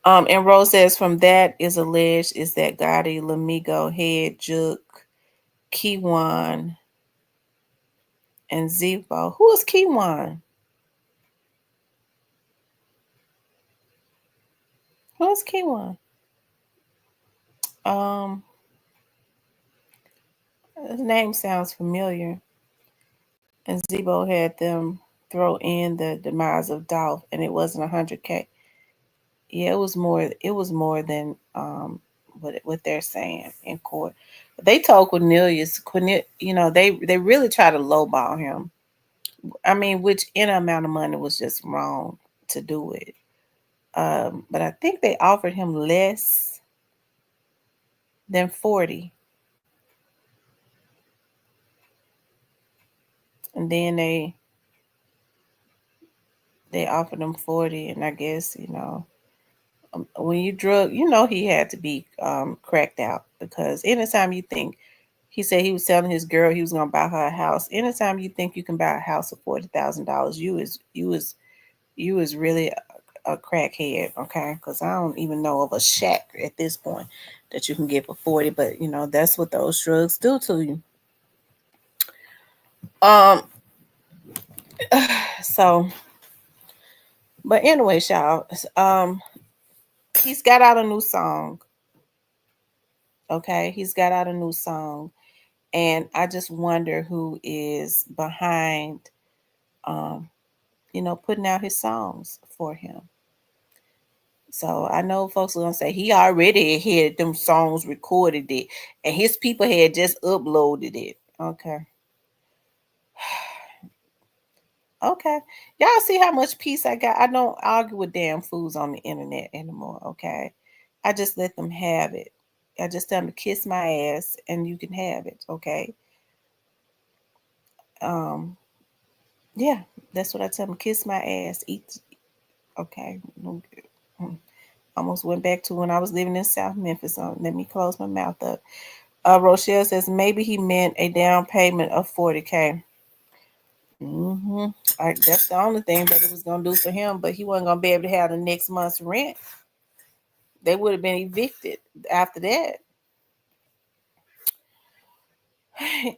And Rose says from that is alleged is that Gotti, Lamigo, Head, Juke, Kiwan, and Zebo. Who is Kiwan? Who is Kiwan? Um, his name sounds familiar. And Zebo had them throw in the demise of Dolph, and it wasn't 100K. Yeah, it was more. It was more than what they're saying in court. They told Cornelius, they really try to lowball him. I mean, which in amount of money was just wrong to do it. But I think they offered him less than 40, and then they offered him 40, and I guess when you drug, he had to be cracked out because anytime you think he said he was telling his girl he was gonna buy her a house. Anytime you think you can buy a house for $40,000, you is really a crackhead, okay? Because I don't even know of a shack at this point that you can get for 40, but that's what those drugs do to you. Um, so, but anyway, y'all, he's got out a new song. Okay, he's got out a new song, and I just wonder who is behind, um, putting out his songs for him. So I know folks are gonna say he already had them songs recorded it, and his people had just uploaded it. Okay, okay, y'all see how much peace I got. I don't argue with damn fools on the internet anymore. Okay, I just let them have it. I just tell them to kiss my ass, and you can have it. Okay. Um, yeah, that's what I tell them. Kiss my ass. Eat. Okay. Mm. Almost went back to when I was living in South Memphis. Let me close my mouth up. Rochelle says maybe he meant a down payment of 40K. Mm-hmm. That's the only thing that it was gonna do for him, but he wasn't gonna be able to have the next month's rent. They would have been evicted after that.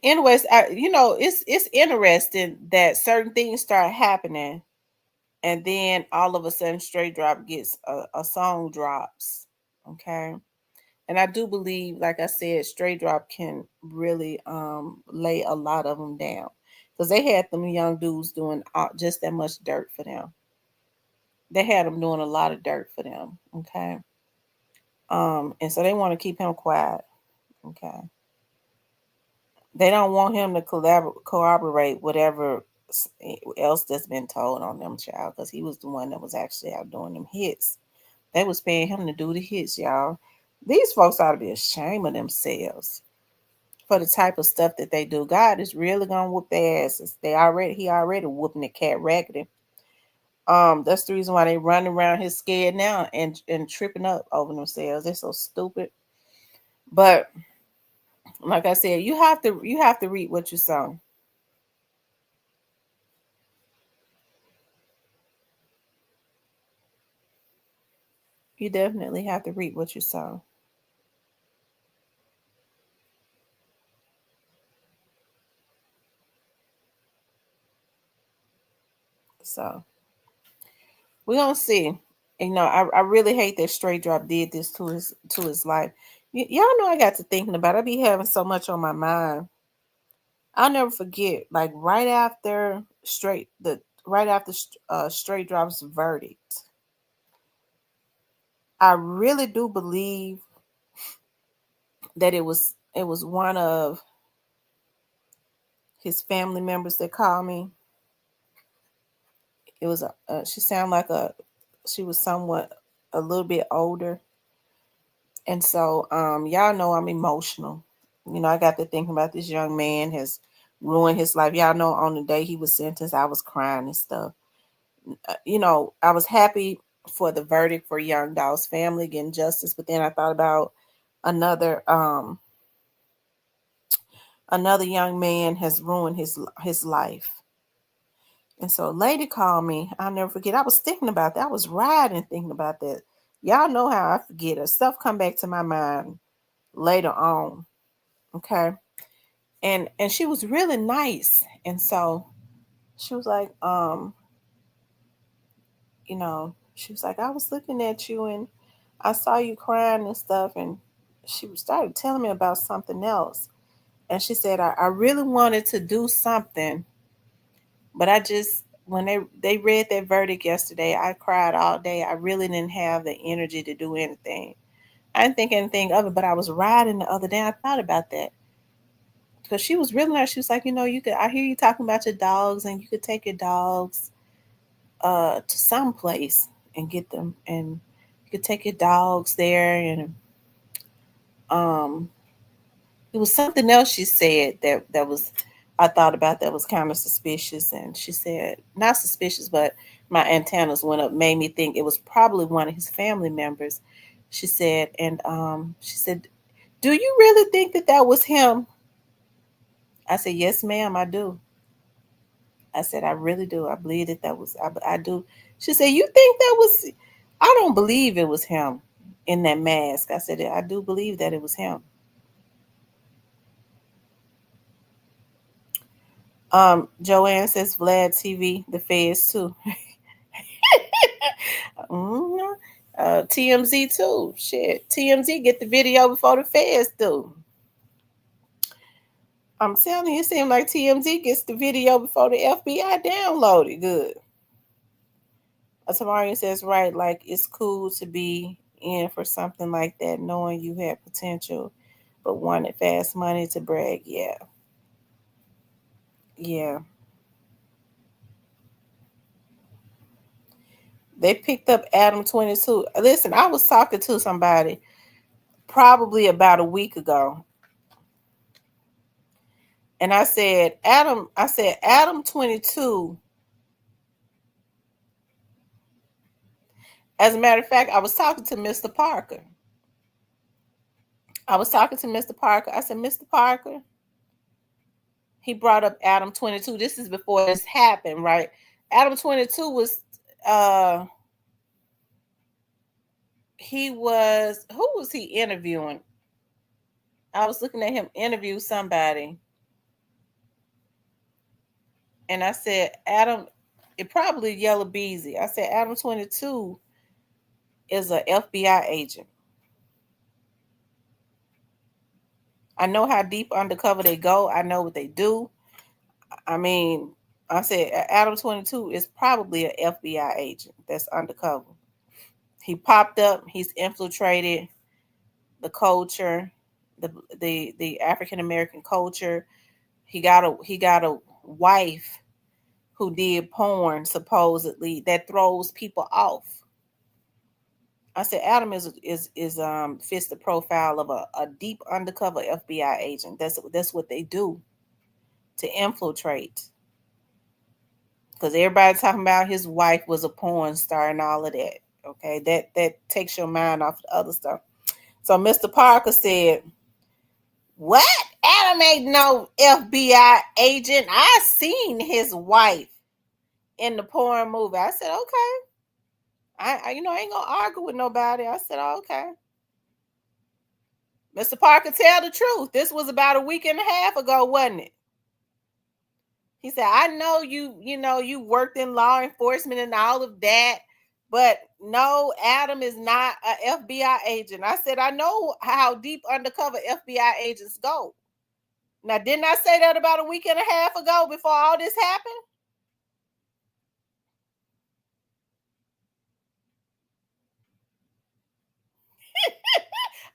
Anyways, it's interesting that certain things start happening, and then all of a sudden, Straight Drop gets a song drops. Okay. And I do believe, like I said, Straight Drop can really lay a lot of them down because they had them young dudes doing just that much dirt for them. They had them doing a lot of dirt for them. Okay, and so they want to keep him quiet. Okay, they don't want him to corroborate whatever else that's been told on them, child, because he was the one that was actually out doing them hits. They was paying him to do the hits, y'all. These folks ought to be ashamed of themselves for the type of stuff that they do. God is really gonna whoop their asses. He already whooping the cat raggedy. That's the reason why they running around here scared now and tripping up over themselves. They're so stupid. But like I said, you have to read what you sow. You definitely have to read what you sow. So we're gonna see. You know, I really hate that Straight Drop did this to his life. Y'all know I got to thinking about it. I be having so much on my mind. I'll never forget, like right after Straight Drop's verdict, I really do believe that it was one of his family members that called me. It was she sounded like she was somewhat a little bit older, and so y'all know I'm emotional. You know, I got to thinking about this young man has ruined his life. Y'all know on the day he was sentenced, I was crying and stuff. You know, I was happy for the verdict for Young Dolph's family getting justice, but then I thought about another another young man has ruined his life. And so a lady called me. I'll never forget. I was thinking about that. I was riding thinking about that. Y'all know how I forget it. Stuff come back to my mind later on. Okay. And she was really nice. And so she was like, she was like, I was looking at you and I saw you crying and stuff. And she started telling me about something else. And she said, I really wanted to do something, but I just, when they read that verdict yesterday, I cried all day. I really didn't have the energy to do anything. I didn't think anything of it, but I was riding the other day. I thought about that because she was really nice. She was like, you could, I hear you talking about your dogs and you could take your dogs to some place and get them, and you could take your dogs there. And um it was something else she said that was, I thought about, that was kind of suspicious. And she said, not suspicious, but my antennas went up, made me think it was probably one of his family members. She said, and she said, do you really think that was him? I said, yes, ma'am, I do. I said, I really do. I believe that was, I do. She said, you think that was, I don't believe it was him in that mask. I said, I do believe that it was him. Joanne says Vlad TV, the feds too. Mhm. TMZ too. Shit. TMZ get the video before the feds do. I'm telling you, it seems like TMZ gets the video before the FBI download it. Good. Tamarian says, right, like it's cool to be in for something like that, knowing you had potential, but wanted fast money to brag. Yeah. Yeah. They picked up Adam 22. Listen, I was talking to somebody probably about a week ago. And I said, Adam 22. As a matter of fact, I was talking to Mr. Parker. I said, Mr. Parker, he brought up Adam 22. This is before this happened, right? Adam 22 was, uh, who was he interviewing? I was looking at him interview somebody. And I said, Adam, it probably Yellabeezy. I said, Adam 22 is a FBI agent. I know how deep undercover they go. I know what they do. I mean, I said Adam 22 is probably an FBI agent that's undercover. He popped up. He's infiltrated the culture, the African American culture. He got a wife who did porn supposedly that throws people off. I said Adam is fits the profile of a deep undercover FBI agent. That's what they do to infiltrate. Because everybody talking about his wife was a porn star and all of that. Okay, that takes your mind off the other stuff. So Mr. Parker said, "What? Adam ain't no FBI agent. I seen his wife in the porn movie." I said, "Okay." I ain't gonna argue with nobody. I said, oh, "Okay." Mr. Parker, tell the truth. This was about a week and a half ago, wasn't it? He said, I know you worked in law enforcement and all of that, but no, Adam is not a FBI agent. I said, I know how deep undercover FBI agents go. Now, didn't I say that about a week and a half ago before all this happened?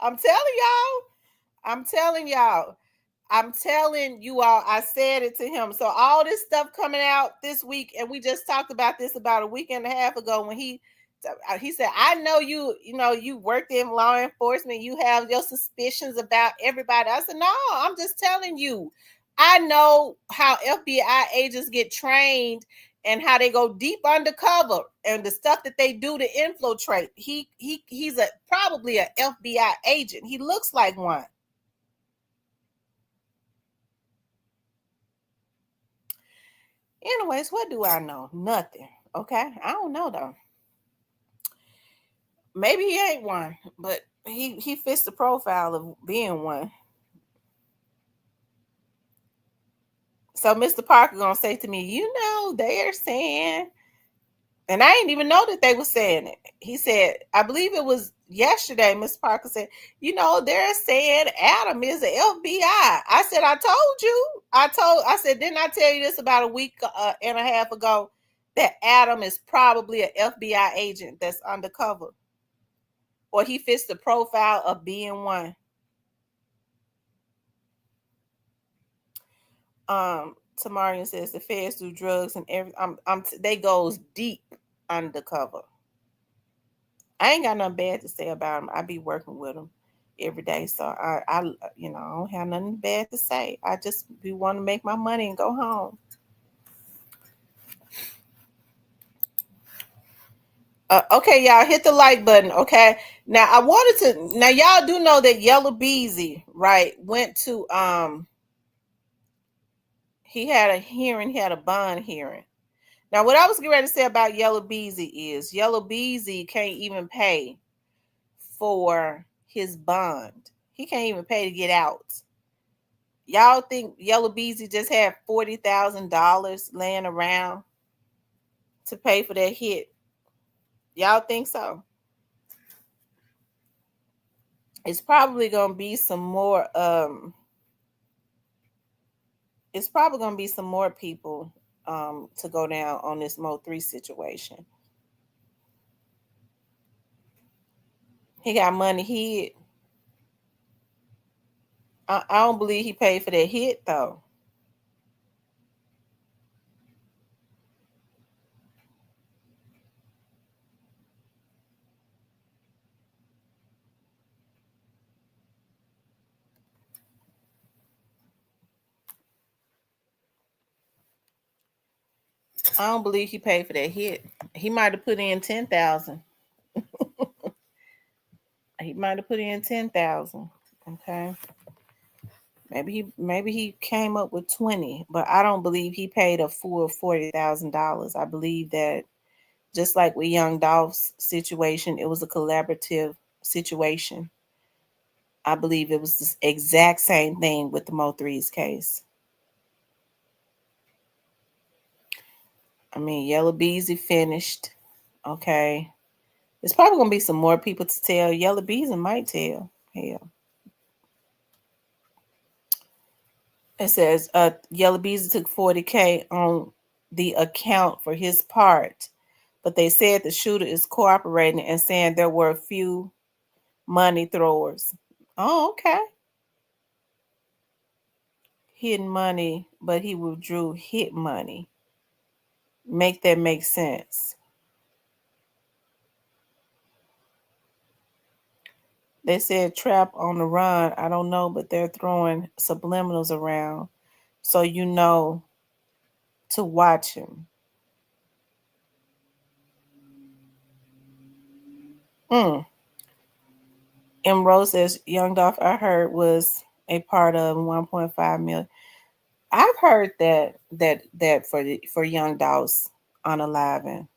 I'm telling y'all. I'm telling y'all. I'm telling you all, I said it to him. So all this stuff coming out this week, and we just talked about this about a week and a half ago when he said, I know you worked in law enforcement, you have your suspicions about everybody. I said, no, I'm just telling you. I know how FBI agents get trained and how they go deep undercover and the stuff that they do to infiltrate. He's a probably an FBI agent. He looks like one. Anyways, what do I know? Nothing. Okay. I don't know though. Maybe he ain't one, but he fits the profile of being one. So Mr. Parker gonna say to me, they're saying, and I didn't even know that they were saying it. He said, I believe it was yesterday, Mr. Parker said, they're saying Adam is the FBI. I said, I told you. I said, didn't I tell you this about a week and a half ago that Adam is probably an FBI agent that's undercover? Or he fits the profile of being one. Tamarian says the feds do drugs and every they goes deep undercover. I ain't got nothing bad to say about him. I be working with him every day, so I I don't have nothing bad to say. I just be want to make my money and go home. Okay, y'all hit the like button. Okay, now I wanted to. Now y'all do know that Yellabeezy, right, went to he had a hearing. He had a bond hearing. Now, what I was getting ready to say about Yellabeezy is Yellabeezy can't even pay for his bond. He can't even pay to get out. Y'all think Yellabeezy just had $40,000 laying around to pay for that hit? Y'all think so? It's probably gonna be some more. It's probably gonna be some more people to go down on this Mo3 situation. He got money hid. I don't believe he paid for that hit though. I don't believe he paid for that hit. He might have put in 10,000. He might have put in 10,000. Okay. Maybe he came up with 20, but I don't believe he paid a full $40,000. I believe that just like with Young Dolph's situation, it was a collaborative situation. I believe it was the exact same thing with the Mo3's case. I mean, Yellabeezy finished. Okay. There's probably gonna be some more people to tell. Yellabeezy might tell. Hell. It says Yellabeezy took 40K on the account for his part, but they said the shooter is cooperating and saying there were a few money throwers. Oh, okay. Hidden money, but he withdrew hit money. Make that make sense. They said trap on the run. I don't know, but they're throwing subliminals around. So you know to watch him. Mm. M. Rose says Young Dolph I heard was a part of 1.5 million. I've heard that for Young Dolph's unaliving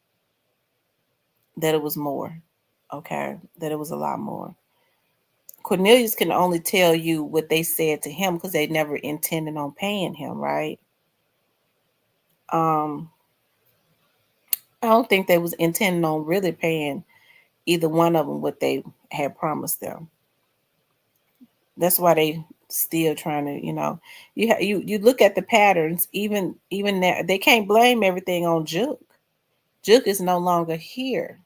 that it was more. Okay, that it was a lot more. Cornelius can only tell you what they said to him because they never intended on paying him, right? Um, I don't think they was intending on really paying either one of them what they had promised them. That's why they still trying to, you look at the patterns. Even now, they can't blame everything on Juke. Juke is no longer here.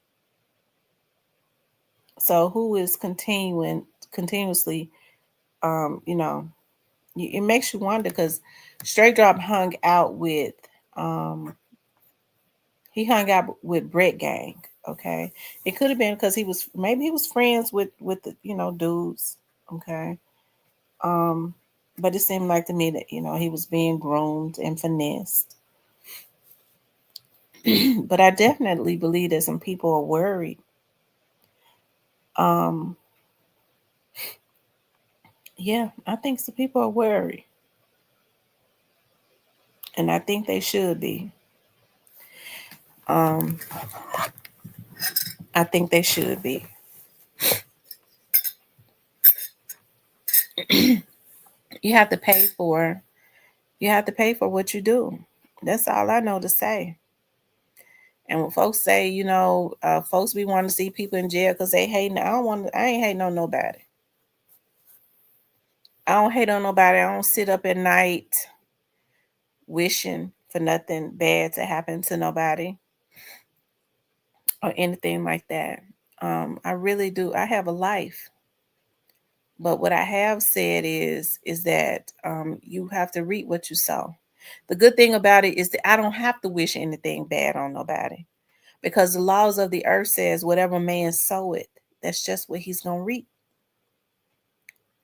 So who is continuously, um, you know, it makes you wonder because Straight Drop um he hung out with Brett Gang. Okay, it could have been because he was friends with the dudes. Okay, um, but it seemed like to me that he was being groomed and finessed. But I definitely believe that some people are worried. Um, yeah, I think some people are worried, and I think they should be. Um, I think they should be. You have to pay for what you do. That's all I know to say. And when folks say, folks be wanting to see people in jail because they hating, I ain't hating on nobody. I don't hate on nobody. I don't sit up at night wishing for nothing bad to happen to nobody or anything like that. I really do. I have a life. But what I have said is that you have to reap what you sow. The good thing about it is that I don't have to wish anything bad on nobody because the laws of the earth says whatever man sow it, that's just what he's gonna reap.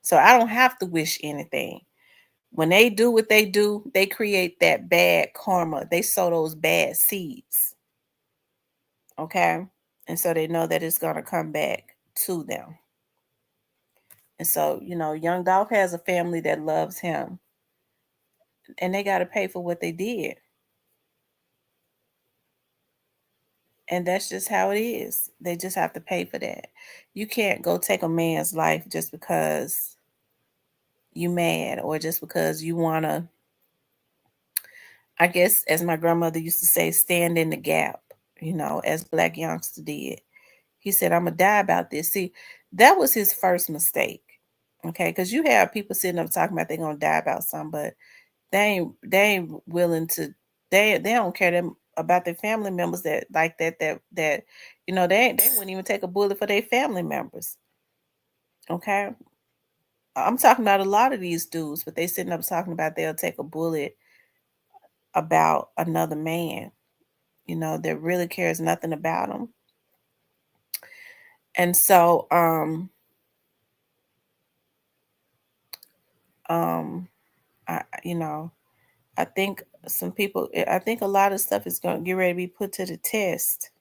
So I don't have to wish anything. When they do what they do, they create that bad karma. They sow those bad seeds. Okay. And so they know that it's gonna come back to them. And so, Young Dolph has a family that loves him and they gotta pay for what they did. And that's just how it is. They just have to pay for that. You can't go take a man's life just because you mad or just because you wanna, I guess as my grandmother used to say, stand in the gap, as Black Youngster did. He said, I'm gonna die about this. See, that was his first mistake. Okay, because you have people sitting up talking about they're gonna die about something, but they ain't willing to they don't care them about their family members that like that they wouldn't even take a bullet for their family members. Okay. I'm talking about a lot of these dudes, but they sitting up talking about they'll take a bullet about another man, that really cares nothing about them. And so um you know, I think I think a lot of stuff is going to get ready to be put to the test.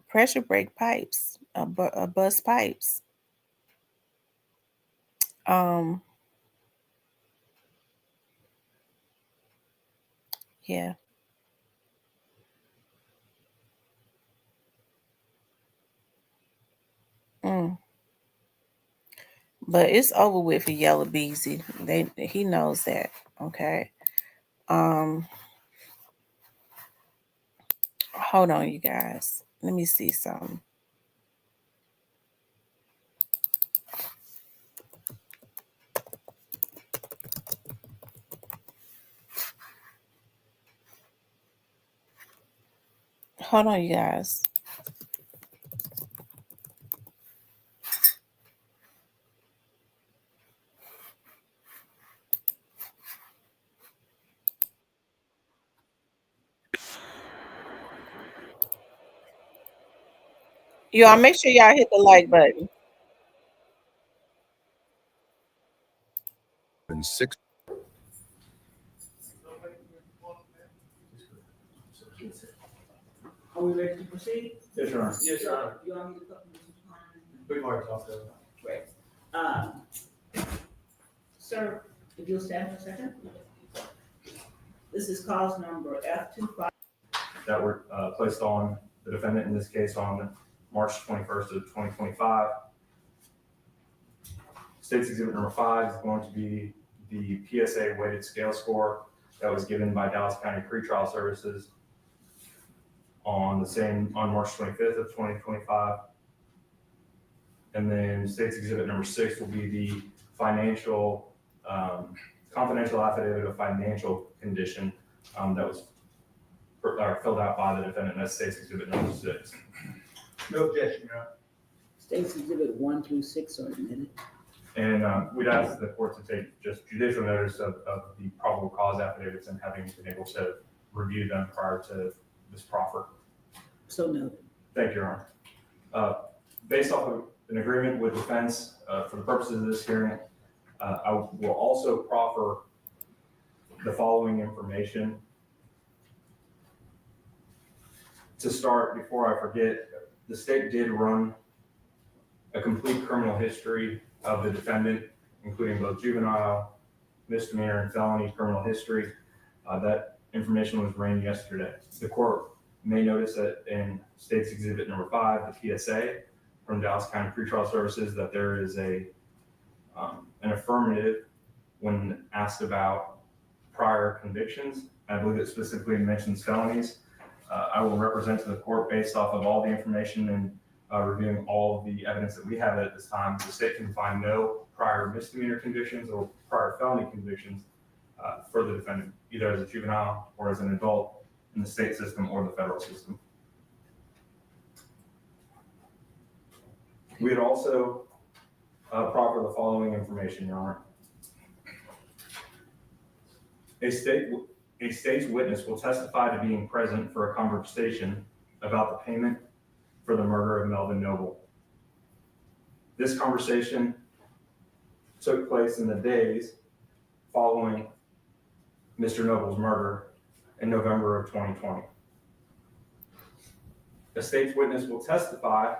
Pressure brake pipes, bust pipes. Um, yeah. Mm. But it's over with for Yellabeezy. He knows that. Okay. Um, hold on, you guys. Let me see something. Hold on, you guys. Y'all make sure y'all hit the like button. And six. Are we ready to proceed? Yes, Your Honor. Yes, Your Honor. You want me to come to this time? We've already talked about that. Great. Um, Sir, if you'll stand for a second. This is cause number F25. That were placed on the defendant in this case on March 21st of 2025. State's Exhibit number 5 is going to be the PSA weighted scale score that was given by Dallas County Pretrial Services on March 25th of 2025. And then State's Exhibit number 6 will be the financial, confidential affidavit of financial condition that was filled out by the defendant. That's State's Exhibit number 6. No objection, Your Honor. State's Exhibit 1 through 6 are admitted. And we'd ask the court to take just judicial notice of the probable cause affidavits and having been able to review them prior to this proffer. So noted. Thank you, Your Honor. Based off of an agreement with defense for the purposes of this hearing, I will also proffer the following information. To start, before I forget, the state did run a complete criminal history of the defendant, including both juvenile, misdemeanor, and felony criminal history. That information was ran yesterday. The court may notice that in State's Exhibit number 5, the PSA from Dallas County Pretrial Services, that there is an affirmative when asked about prior convictions. I believe it specifically mentions felonies. I will represent to the court based off of all the information and reviewing all of the evidence that we have at this time. The state can find no prior misdemeanor convictions or prior felony convictions for the defendant, either as a juvenile or as an adult in the state system or the federal system. We would also proffer the following information, Your Honor. A state's witness will testify to being present for a conversation about the payment for the murder of Melvin Noble. This conversation took place in the days following Mr. Noble's murder in November of 2020. A state's witness will testify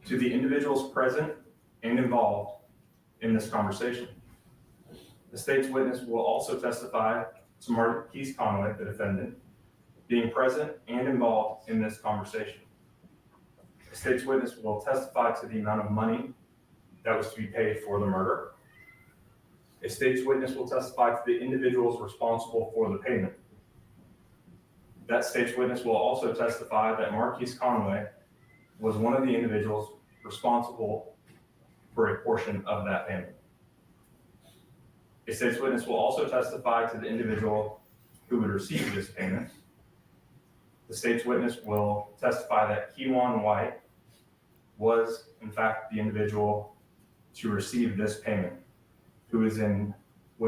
to the individuals present and involved in this conversation. The state's witness will also testify to Marquise Conway, the defendant, being present and involved in this conversation. The state's witness will testify to the amount of money that was to be paid for the murder. A state's witness will testify to the individuals responsible for the payment. That state's witness will also testify that Marquise Conway was one of the individuals responsible for a portion of that payment. A state's witness will also testify to the individual who would receive this payment. The state's witness will testify that Kewan White was, in fact, the individual to receive this payment, who was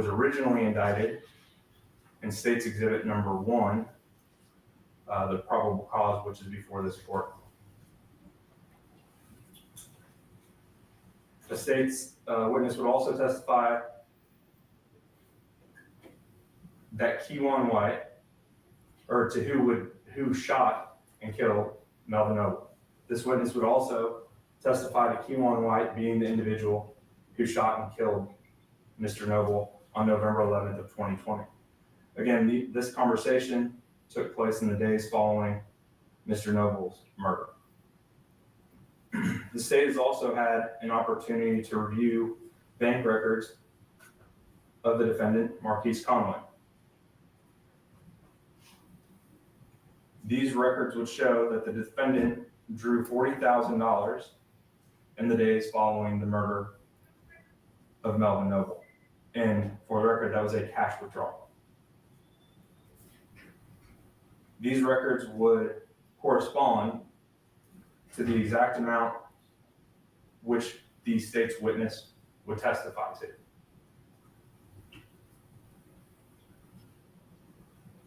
originally indicted in State's Exhibit number 1, the probable cause, which is before this court. The state's witness would also testify that Kewan White, or to who shot and killed Melvin Noble. This witness would also testify to Kewan White being the individual who shot and killed Mr. Noble on November 11th of 2020. Again, this conversation took place in the days following Mr. Noble's murder. The state has also had an opportunity to review bank records of the defendant, Marquise Conway. These records would show that the defendant drew $40,000 in the days following the murder of Melvin Noble. And for the record, that was a cash withdrawal. These records would correspond to the exact amount which the state's witness would testify to.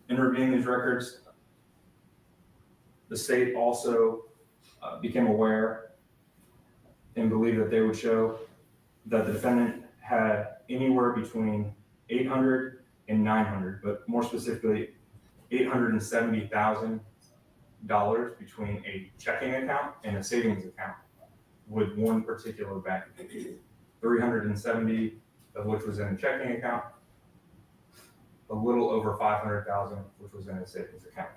In reviewing these records, the state also became aware and believed that they would show that the defendant had anywhere between $800 and $900, but more specifically, $870,000 between a checking account and a savings account with one particular bank. 370 of which was in a checking account, a little over 500,000 which was in a savings account.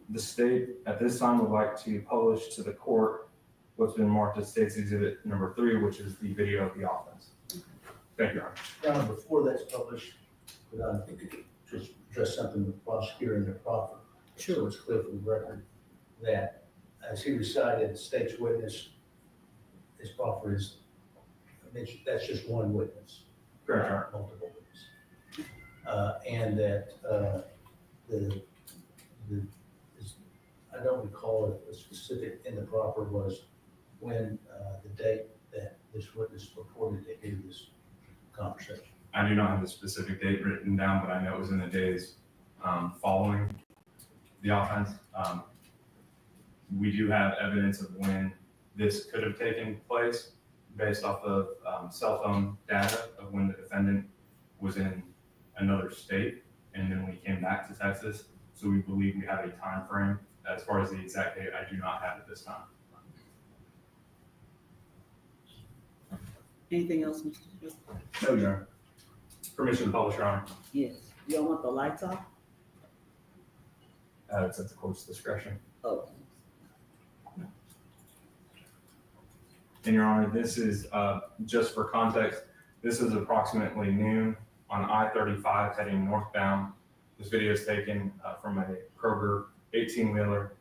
The state at this time would like to publish to the court what's been marked as State's Exhibit number 3, which is the video of the offense. Thank you, Your Honor. Now, before that's published, could I just address something with the prosecutor in their proffer? So it's clear for the record that as he recited, the state's witness, his proffer is, that's just one witness. Correct, Your Honor. Multiple witnesses. And that I don't recall if the specific in the proffer was when the date that this witness reported to hear this conversation. I do not have the specific date written down, but I know it was in the days following the offense. We do have evidence of when this could have taken place based off of cell phone data of when the defendant was in another state and then when he came back to Texas. So we believe we have a time frame. As far as the exact date, I do not have it this time. Anything else, Mr. Smith? No, Your Honor. Permission to publish, Your Honor. Yes. You don't want the lights off? It's at the court's discretion. Oh. And Your Honor, this is, just for context, this is approximately noon on I-35 heading northbound. This video is taken from a Kroger 18-wheeler,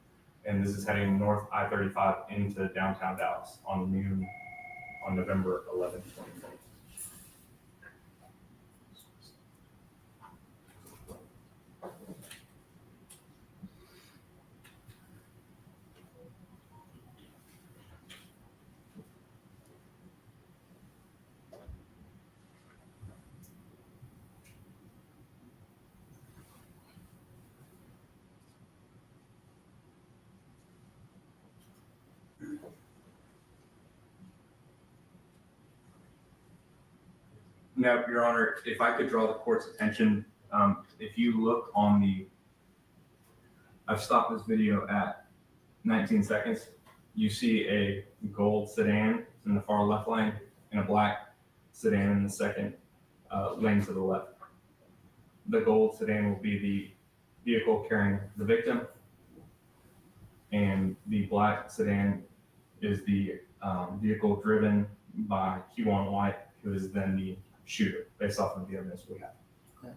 and this is heading north I-35 into downtown Dallas on noon on November 11, 2020. Now, Your Honor, if I could draw the court's attention, if you look on I've stopped this video at 19 seconds. You see a gold sedan in the far left lane and a black sedan in the second lane to the left. The gold sedan will be the vehicle carrying the victim, and the black sedan is the vehicle driven by Q1 White, who is then the shooter, based off of the evidence we have. Okay.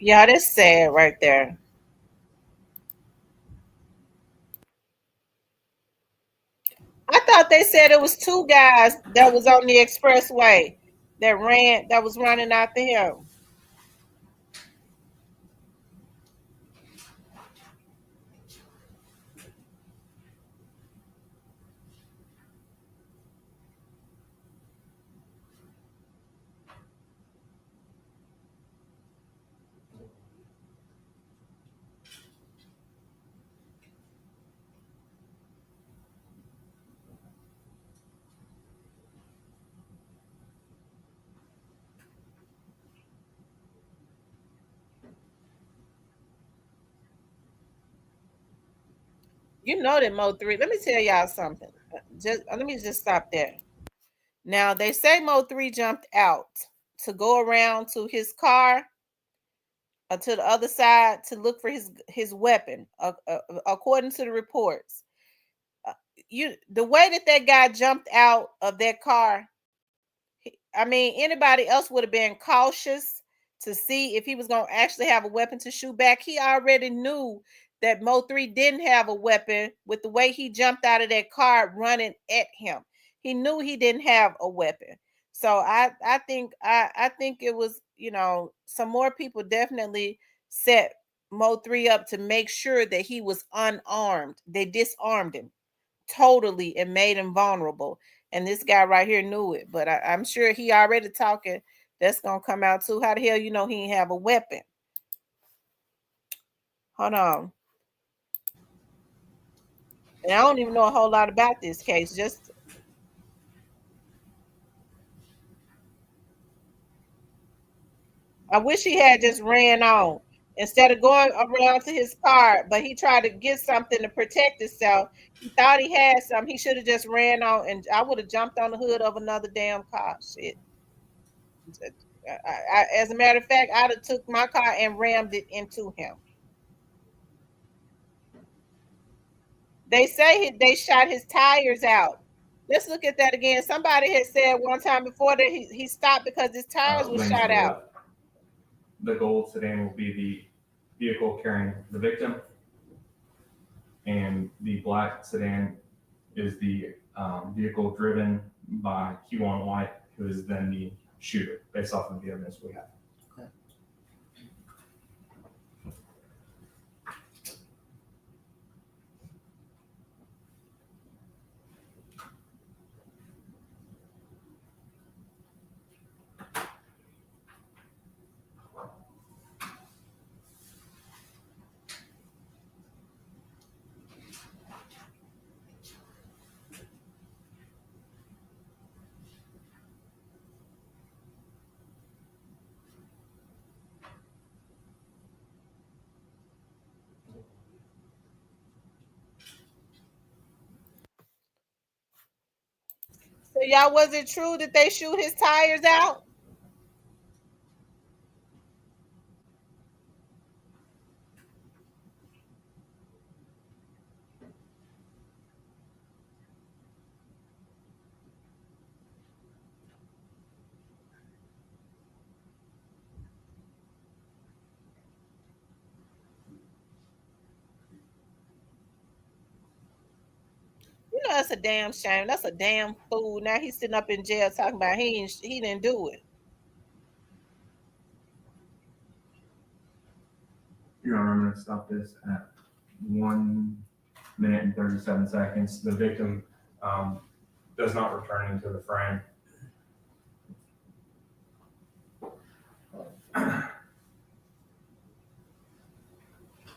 Yeah, that's sad right there. I thought they said it was 2 guys that was on the expressway that was running after him. You know that Mo 3. Let me tell y'all something. Let me just stop there. Now they say Mo 3 jumped out to go around to his car or to the other side to look for his weapon, according to the reports. The way that guy jumped out of that car, I mean, anybody else would have been cautious to see if he was going to actually have a weapon to shoot back. He already knew that Mo 3 didn't have a weapon with the way he jumped out of that car running at him. He knew he didn't have a weapon. So I think it was, some more people definitely set Mo 3 up to make sure that he was unarmed. They disarmed him totally and made him vulnerable. And this guy right here knew it. But I'm sure he already talking. That's gonna come out too. How the hell you know he didn't have a weapon? Hold on. And I don't even know a whole lot about this case. Just I wish he had just ran on instead of going around to his car, but he tried to get something to protect himself. He thought he had something. He should have just ran on, and I would have jumped on the hood of another damn car. Shit. As a matter of fact, I'd have took my car and rammed it into him. They say they shot his tires out. Let's look at that again. Somebody had said one time before that he stopped because his tires were Lanes to shot the out. left. The gold sedan will be the vehicle carrying the victim, and the black sedan is the vehicle driven by Q1 White, who is then the shooter, based off of the evidence we have. So y'all, was it true that they shoot his tires out? That's a damn shame. That's a damn fool. Now he's sitting up in jail talking about he didn't do it. Your Honor, I'm going to stop this at 1 minute and 37 seconds. The victim does not return into the frame.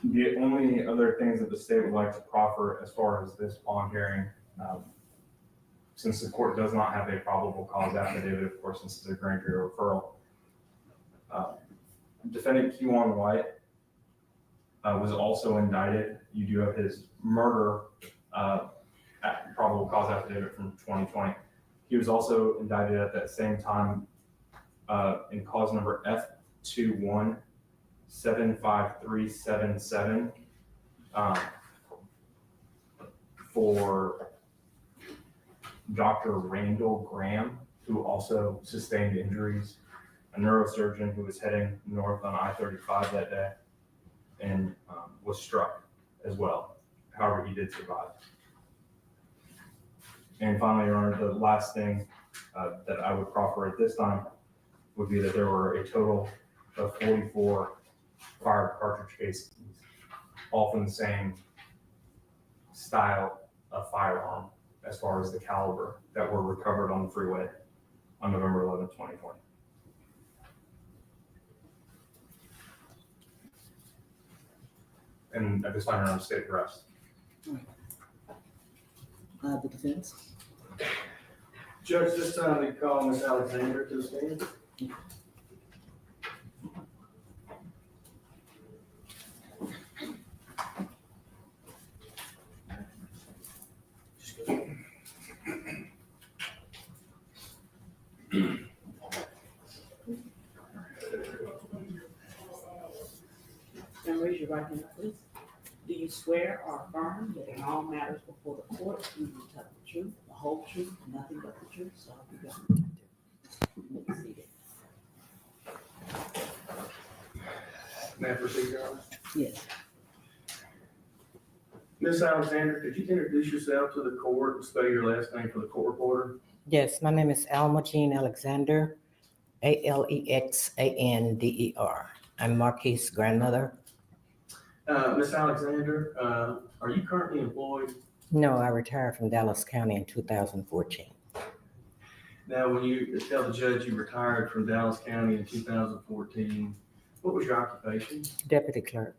The only other things that the state would like to proffer as far as this bond hearing, since the court does not have a probable cause affidavit, of course, since it's a grand jury referral, defendant Q1 White was also indicted. You do have his murder probable cause affidavit from 2020. He was also indicted at that same time in cause number F2175377 for Dr. Randall Graham, who also sustained injuries, a neurosurgeon who was heading north on I-35 that day and was struck as well. However, he did survive. And finally, Your Honor, the last thing that I would proffer at this time would be that there were a total of 44 fired cartridge casings, all from the same style of firearm as far as the caliber that were recovered on the freeway on November 11, 2020. And at this time, Your Honor, state arrest. The defense. Judge, this time we call Ms. Alexander to the stand. And raise your right hand, please. Do you swear or affirm that in all matters before the court, you will tell the truth, the whole truth, and nothing but the truth, so help you God? You may be seated. May I proceed, Your Honor? Yes. Ms. Alexander, could you introduce yourself to the court and spell your last name for the court reporter? Yes, my name is Alma Jean Alexander, Alexander. I'm Marquis' grandmother. Ms. Alexander, are you currently employed? No, I retired from Dallas County in 2014. Now, when you tell the judge you retired from Dallas County in 2014, what was your occupation? Deputy clerk.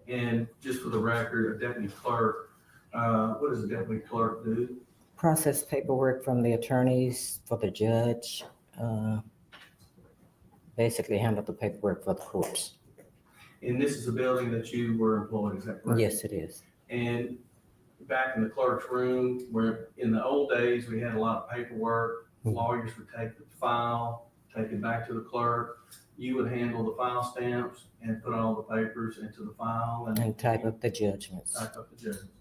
And just for the record, a deputy clerk, what does a deputy clerk do? Process paperwork from the attorneys for the judge. Basically handle the paperwork for the courts. And this is a building that you were employed, is that correct? Yes, it is. And back in the clerk's room, where in the old days, we had a lot of paperwork, lawyers would take the file, take it back to the clerk. You would handle the file stamps and put all the papers into the file And type up the judgments. Type up the judgments.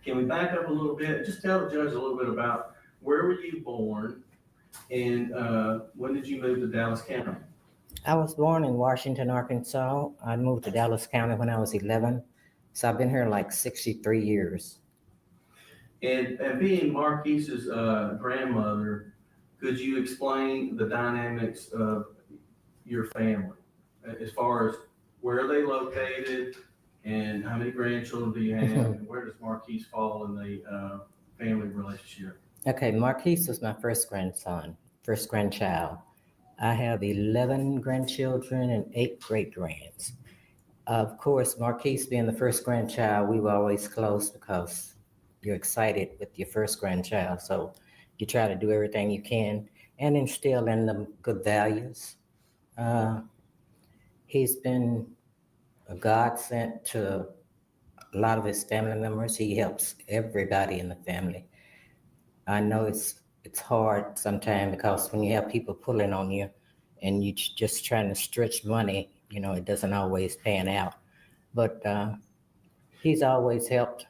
Can we back up a little bit? Just tell the judge a little bit about where were you born and when did you move to Dallas County? I was born in Washington, Arkansas. I moved to Dallas County when I was 11. So I've been here like 63 years. And being Marquise's grandmother, could you explain the dynamics of your family as far as where are they located and how many grandchildren do you have and where does Marquise fall in the family relationship? Okay, Marquise was my first grandson, first grandchild. I have 11 grandchildren and 8 great-grands. Of course, Marquise being the first grandchild, we were always close because you're excited with your first grandchild. So you try to do everything you can and instill in them good values. He's been a godsend to a lot of his family members. He helps everybody in the family. I know it's hard sometimes because when you have people pulling on you and you just trying to stretch money, it doesn't always pan out. But he's always helped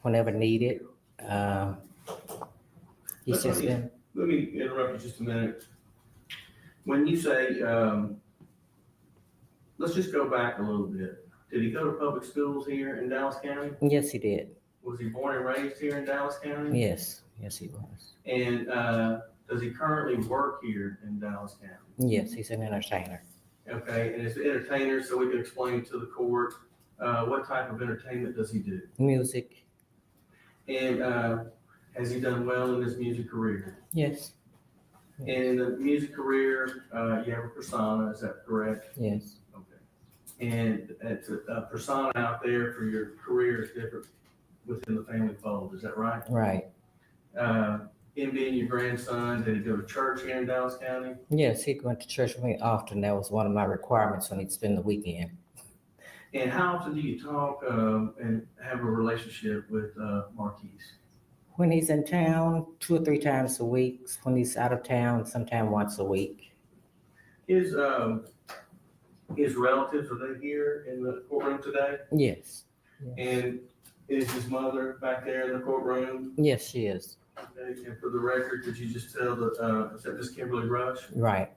whenever needed. He's just been. Let me interrupt you just a minute. When you say, let's just go back a little bit. Did he go to public schools here in Dallas County? Yes, he did. Was he born and raised here in Dallas County? Yes, he was. And does he currently work here in Dallas County? Yes, he's an entertainer. Okay, and as an entertainer, so we can explain to the court, what type of entertainment does he do? Music. And has he done well in his music career? Yes. And in the music career, you have a persona, is that correct? Yes. Okay. And it's a persona out there for your career is different within the family fold, is that right? Right. Him being your grandson, did he go to church here in Dallas County? Yes, he went to church with me often. That was one of my requirements when he'd spend the weekend. And how often do you talk and have a relationship with Marquise? When he's in town, 2 or 3 times a week. When he's out of town, sometime once a week. His relatives, are they here in the courtroom today? Yes. And is his mother back there in the courtroom? Yes, she is. Okay, and for the record, could you just tell is that Miss Kimberly Rush? Right.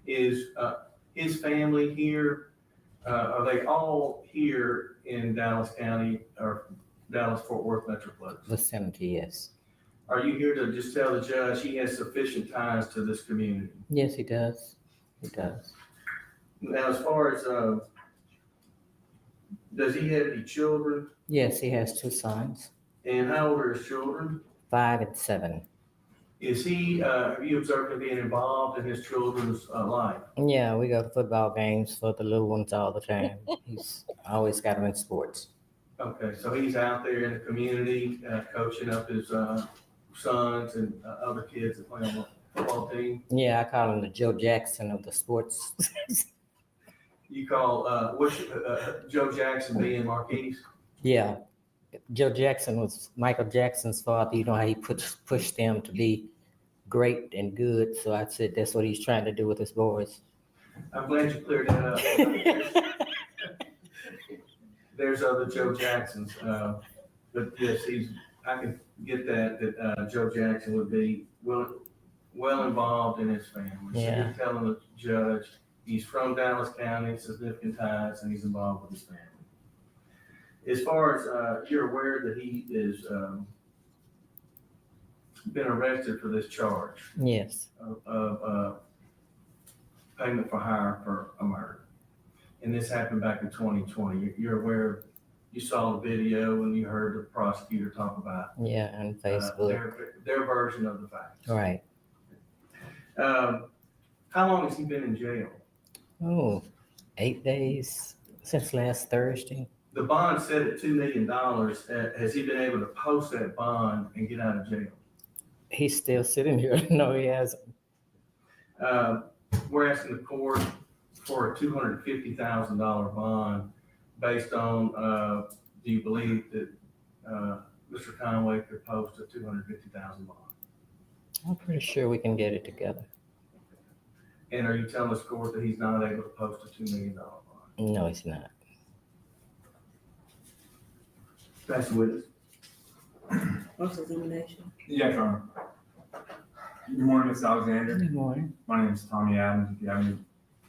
Is his family here, are they all here in Dallas County or Dallas-Fort Worth Metroplex? Vicinity, yes. Are you here to just tell the judge he has sufficient ties to this community? Yes, he does. He does. Now, as far as, does he have any children? Yes, he has 2 sons, And how old are his children? 5 and 7. Is he, have you observed him being involved in his children's life? Yeah, we go to football games for the little ones all the time. He's always got them in sports. Okay, so he's out there in the community, coaching up his sons and other kids that play on the football team. Yeah, I call him the Joe Jackson of the sports. You call, Joe Jackson being Marquise? Yeah. Joe Jackson was Michael Jackson's father. You know how he pushed them to be great and good. So I said that's what he's trying to do with his boys. I'm glad you cleared that up. There's other Joe Jacksons, but yes, I can get that Joe Jackson would be well involved in his family. Yeah. So you're telling the judge he's from Dallas County, significant ties, and he's involved with his family. As far as you're aware that he is been arrested for this charge Yes, of payment for hire for a murder. And this happened back in 2020. You're aware, you saw the video and you heard the prosecutor talk about yeah, on Facebook. their version of the facts. Right. How long has he been in jail? Oh, 8 days since last Thursday. The bond set at $2 million. Has he been able to post that bond and get out of jail? He's still sitting here. No, he hasn't. We're asking the court for a $250,000 bond based on, do you believe that Mr. Conway could post a $250,000 bond? I'm pretty sure we can get it together. And are you telling this court that he's not able to post a $2 million bond? No, he's not. That's the witness. Cross-examination. Yes, Your Honor. Good morning, Ms. Alexander. Good morning. My name is Tommy Adams. If you have any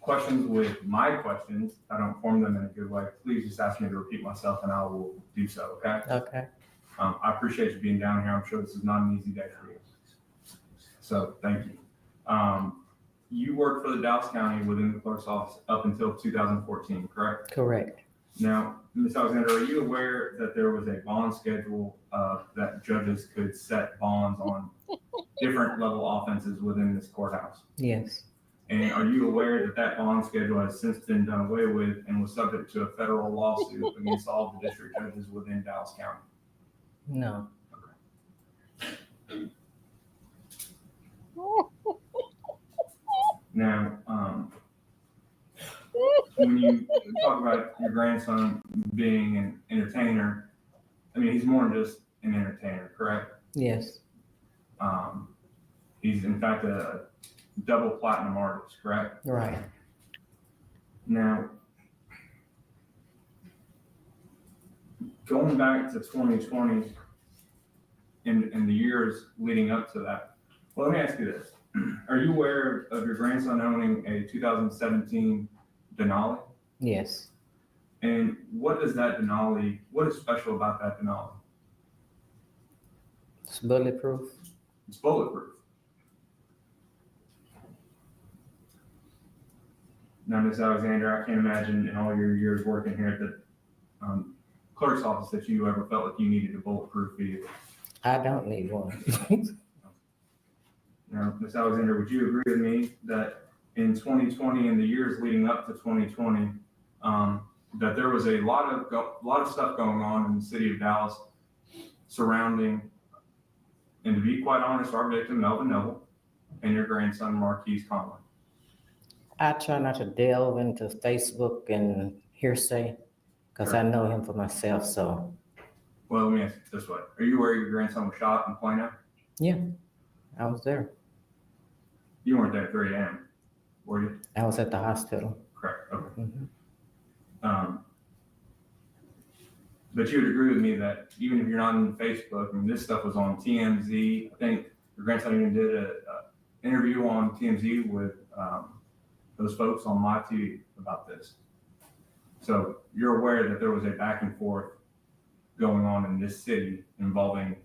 questions with my questions, if I don't form them in a good way, please just ask me to repeat myself and I will do so, okay? Okay. I appreciate you being down here. I'm sure this is not an easy day for you. So thank you. You worked for the Dallas County within the clerk's office up until 2014, correct? Correct. Now, Ms. Alexander, are you aware that there was a bond schedule that judges could set bonds on different level offenses within this courthouse? Yes. And are you aware that that bond schedule has since been done away with and was subject to a federal lawsuit against all of the district judges within Dallas County? No. Now, when you talk about your grandson being an entertainer, I mean, he's more than just an entertainer, correct? Yes. He's in fact a double platinum artist, correct? Right. Now, going back to 2020 and the years leading up to that, well, let me ask you this. Are you aware of your grandson owning a 2017 Denali? Yes. And what is that Denali, what is special about that Denali? It's bulletproof. It's bulletproof. Now, Ms. Alexander, I can't imagine in all your years working here at the clerk's office that you ever felt like you needed a bulletproof vehicle. I don't need one. Now, Ms. Alexander, would you agree with me that in 2020 and the years leading up to 2020, that there was a lot of stuff going on in the city of Dallas surrounding, and to be quite honest, our victim, Melvin Noble, and your grandson, Marquise Conway? I try not to delve into Facebook and hearsay because I know him for myself. So, Well, let me ask you this way. Are you aware your grandson was shot in Plano? yeah, I was there. You weren't there at 3 a.m., were you? I was at the hospital. Correct. Okay. Mhm. But you would agree with me that even if you're not on Facebook, I mean, this stuff was on TMZ. I think your grandson even did an interview on TMZ with those folks on my TV about this. So you're aware that there was a back and forth going on in this city involving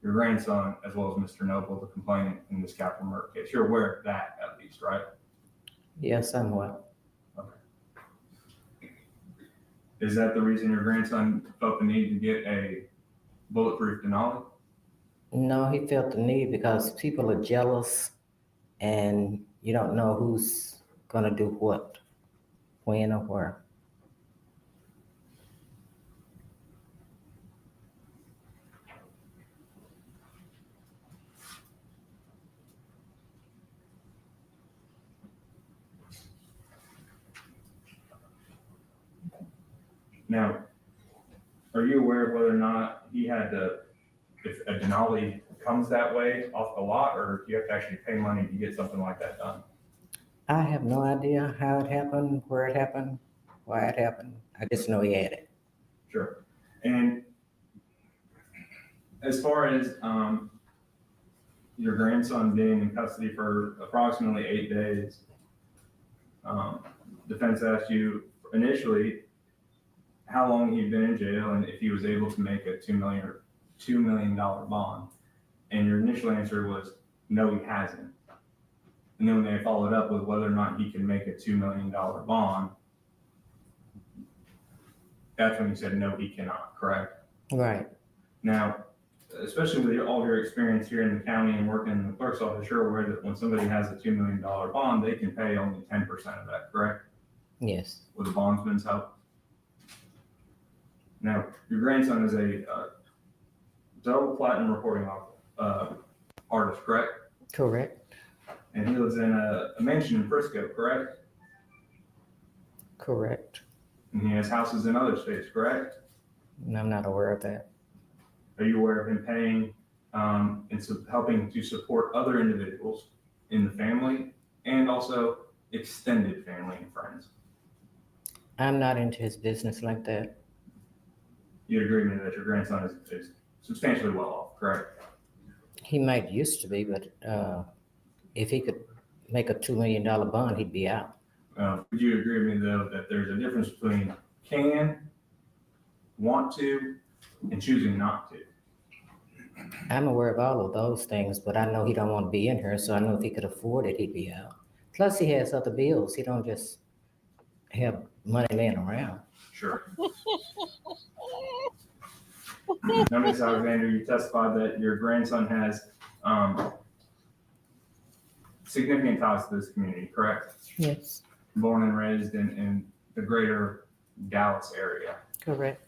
your grandson as well as Mr. Noble, the complainant in this capital murder case. You're aware of that at least, right? Yeah, somewhat. Okay. Is that the reason your grandson felt the need to get a bulletproof Denali? No, he felt the need because people are jealous and you don't know who's going to do what, when, or where. Now, are you aware of whether or not he had to, if a Denali comes that way off the lot, or do you have to actually pay money to get something like that done? I have no idea how it happened, where it happened, why it happened. I just know he had it. Sure. And as far as your grandson being in custody for approximately 8 days, defense asked you initially how long he'd been in jail and if he was able to make a $2 million bond. And your initial answer was, no, he hasn't. And then when they followed up with whether or not he can make a $2 million bond, that's when you said, no, he cannot, correct? Right. Now, especially with all of your experience here in the county and working in the clerk's office, you're aware that when somebody has a $2 million bond, they can pay only 10% of that, correct? Yes. With a bondsman's help. Now, your grandson is a double platinum recording artist, correct? Correct. And he lives in a mansion in Frisco, correct? Correct. And he has houses in other states, correct? And I'm not aware of that. Are you aware of him paying and helping to support other individuals in the family and also extended family and friends? I'm not into his business like that. You agree with me that your grandson is substantially well off, correct? He might used to be, but if he could make a $2 million bond, he'd be out. Would you agree with me, though, that there's a difference between can, want to, and choosing not to? I'm aware of all of those things, but I know he don't want to be in here, so I know if he could afford it, he'd be out. Plus, he has other bills. He don't just have money laying around. Sure. Now, Ms. Alexander, you testified that your grandson has significant ties to this community, correct? Yes. Born and raised in the greater Dallas area. Correct.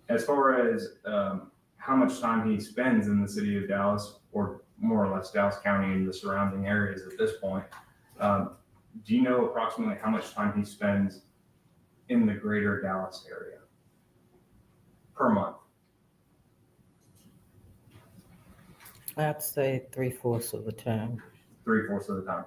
As far as how much time he spends in the city of Dallas, or more or less Dallas County and the surrounding areas at this point, do you know approximately how much time he spends in the greater Dallas area per month? I'd say 3/4 of the time. 3/4 of the time.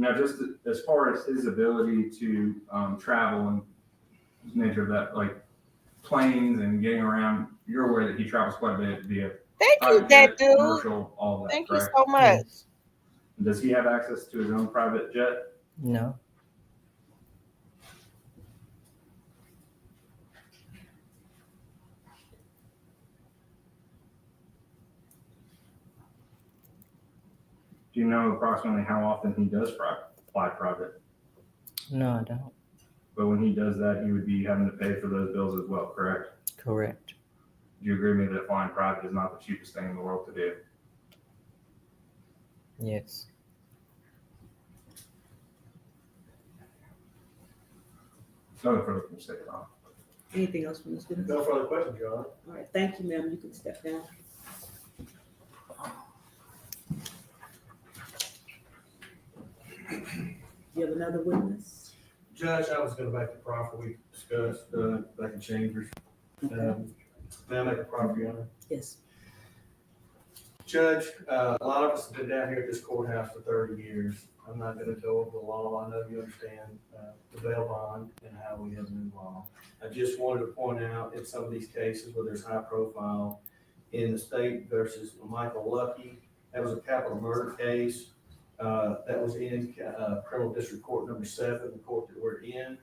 Now, just as far as his ability to travel and nature of that, like planes and getting around, you're aware that he travels quite a bit via Thank you, private that jet, dude. commercial, all that, Thank you correct? so much. Yes. Does he have access to his own private jet? No. Do you know approximately how often he does fly private? No, I don't. But when he does that, he would be having to pay for those bills as well, correct? Correct. Do you agree with me that flying private is not the cheapest thing in the world to do? Yes. Nothing further from the state, Ron. Anything else from this witness? No further questions, Your Honor. All right, thank you, ma'am. You can step down. You have another witness? Judge, I was going back to proffer we discussed back in Chambers. May I make a proffer, Your Honor? Yes. Judge, a lot of us have been down here at this courthouse for 30 years. I'm not going to go over the law. I know you understand the bail bond and how we have moved along. I just wanted to point out in some of these cases where there's high profile, in the state versus Michael Lucky, that was a capital murder case that was in criminal district court number 7, the court that we're in.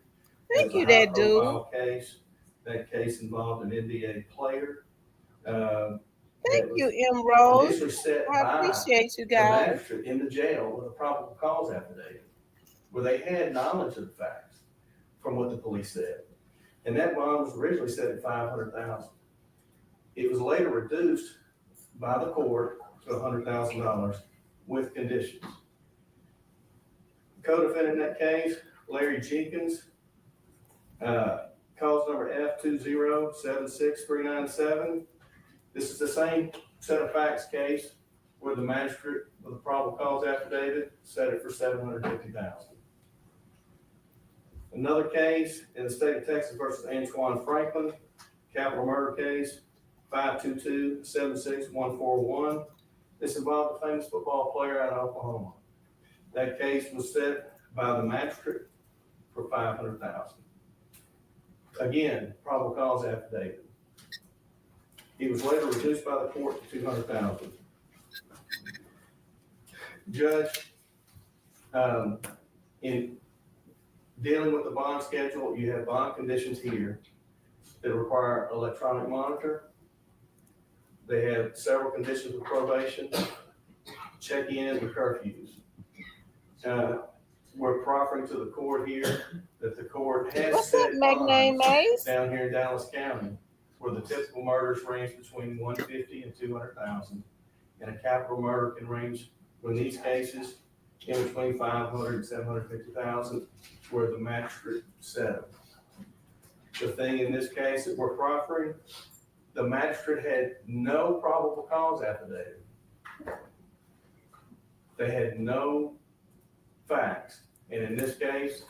Thank you, that that dude. profile case. That case involved an NBA player. Thank you, M. Rose. Initially set I by appreciate you the guys. magistrate in the jail with a probable cause affidavit, where they had knowledge of the facts from what the police said. And that bond was originally set at $500,000. It was later reduced by the court to $100,000 with conditions. Co-defendant in that case, Larry Jenkins, cause number F2076397. This is the same set of facts case where the magistrate with a probable cause affidavit set it for $750,000. Another case in the state of Texas versus Antoine Franklin, capital murder case, 522-76141. This involved a famous football player out of Oklahoma. That case was set by the magistrate for $500,000. Again, probable cause affidavit. He was later reduced by the court to $200,000. Judge, in dealing with the bond schedule, you have bond conditions here that require electronic monitor. They have several conditions of probation, check-in, and curfews. We're proffering to the court here that the court has What's up, set Magname bonds Mace? down here in Dallas County, where the typical murders range between 150 and 200,000, and a capital murder can range, in these cases, in between 500 and 750,000, where the magistrate set them. The thing in this case that we're proffering, the magistrate had no probable cause affidavit. They had no facts. And in this case,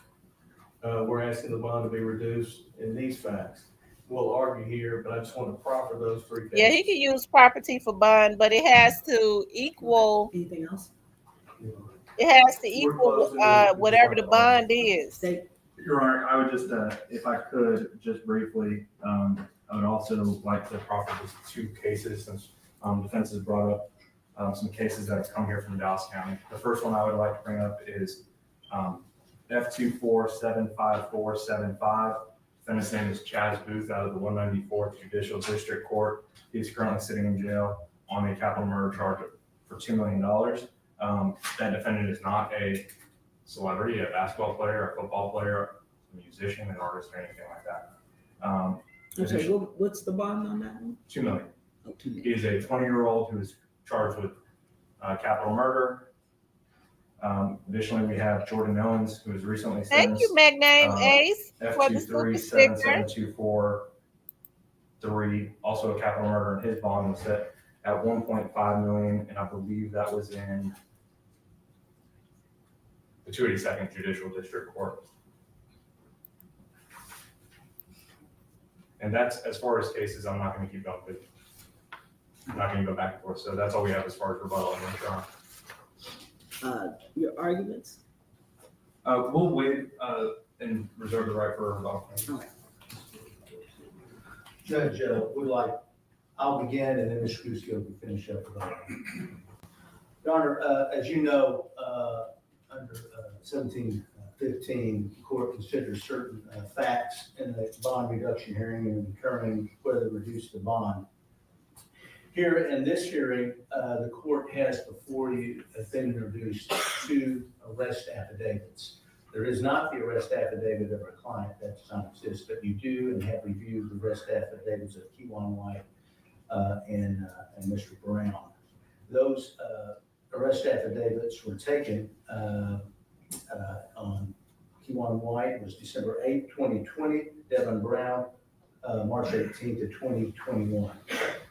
we're asking the bond to be reduced in these facts. We'll argue here, but I just want to proffer those three cases. Yeah, he can use property for bond, but it has to equal. Anything else? It has to We're equal closing it. whatever the bond is. State, Your Honor, I would just, if I could, just briefly, I would also like to proffer just two cases since defense has brought up some cases that have come here from Dallas County. The first one I would like to bring up is F2475475. Defendant's name is Chaz Booth out of the 194th Judicial District Court. He's currently sitting in jail on a capital murder charge for $2 million. That defendant is not a celebrity, a basketball player, a football player, a musician, an artist, or anything like that. I'm sorry, what's the bond on that one? $2 million. Oh, 2 million. He is a 20-year-old who is charged with capital murder. Additionally, we have Jordan Owens, who was recently Thank sentenced. you, Magname Ace, for the super sticker. F2377243, also a capital murder, and his bond was set at $1.5 million, and I believe that was in the 282nd Judicial District Court. And that's, as far as cases, I'm not going to keep going with. I'm not going to go back and forth. So that's all we have as far as rebuttal. Your arguments? We'll wait and reserve the right for rebuttal. All right. Judge, I'll begin and then Ms. Kruski will finish up with our. Your Honor, as you know, under 1715, the court considers certain facts in the bond reduction hearing and determining whether to reduce the bond. Here in this hearing, the court has before you been introduced two arrest affidavits. There is not the arrest affidavit of our client, that does not exist, but you do and have reviewed the arrest affidavits of Kewan White and Mr. Brown. Those arrest affidavits were taken on Kewan White was December 8, 2020, Devin Brown, March 18th of 2021.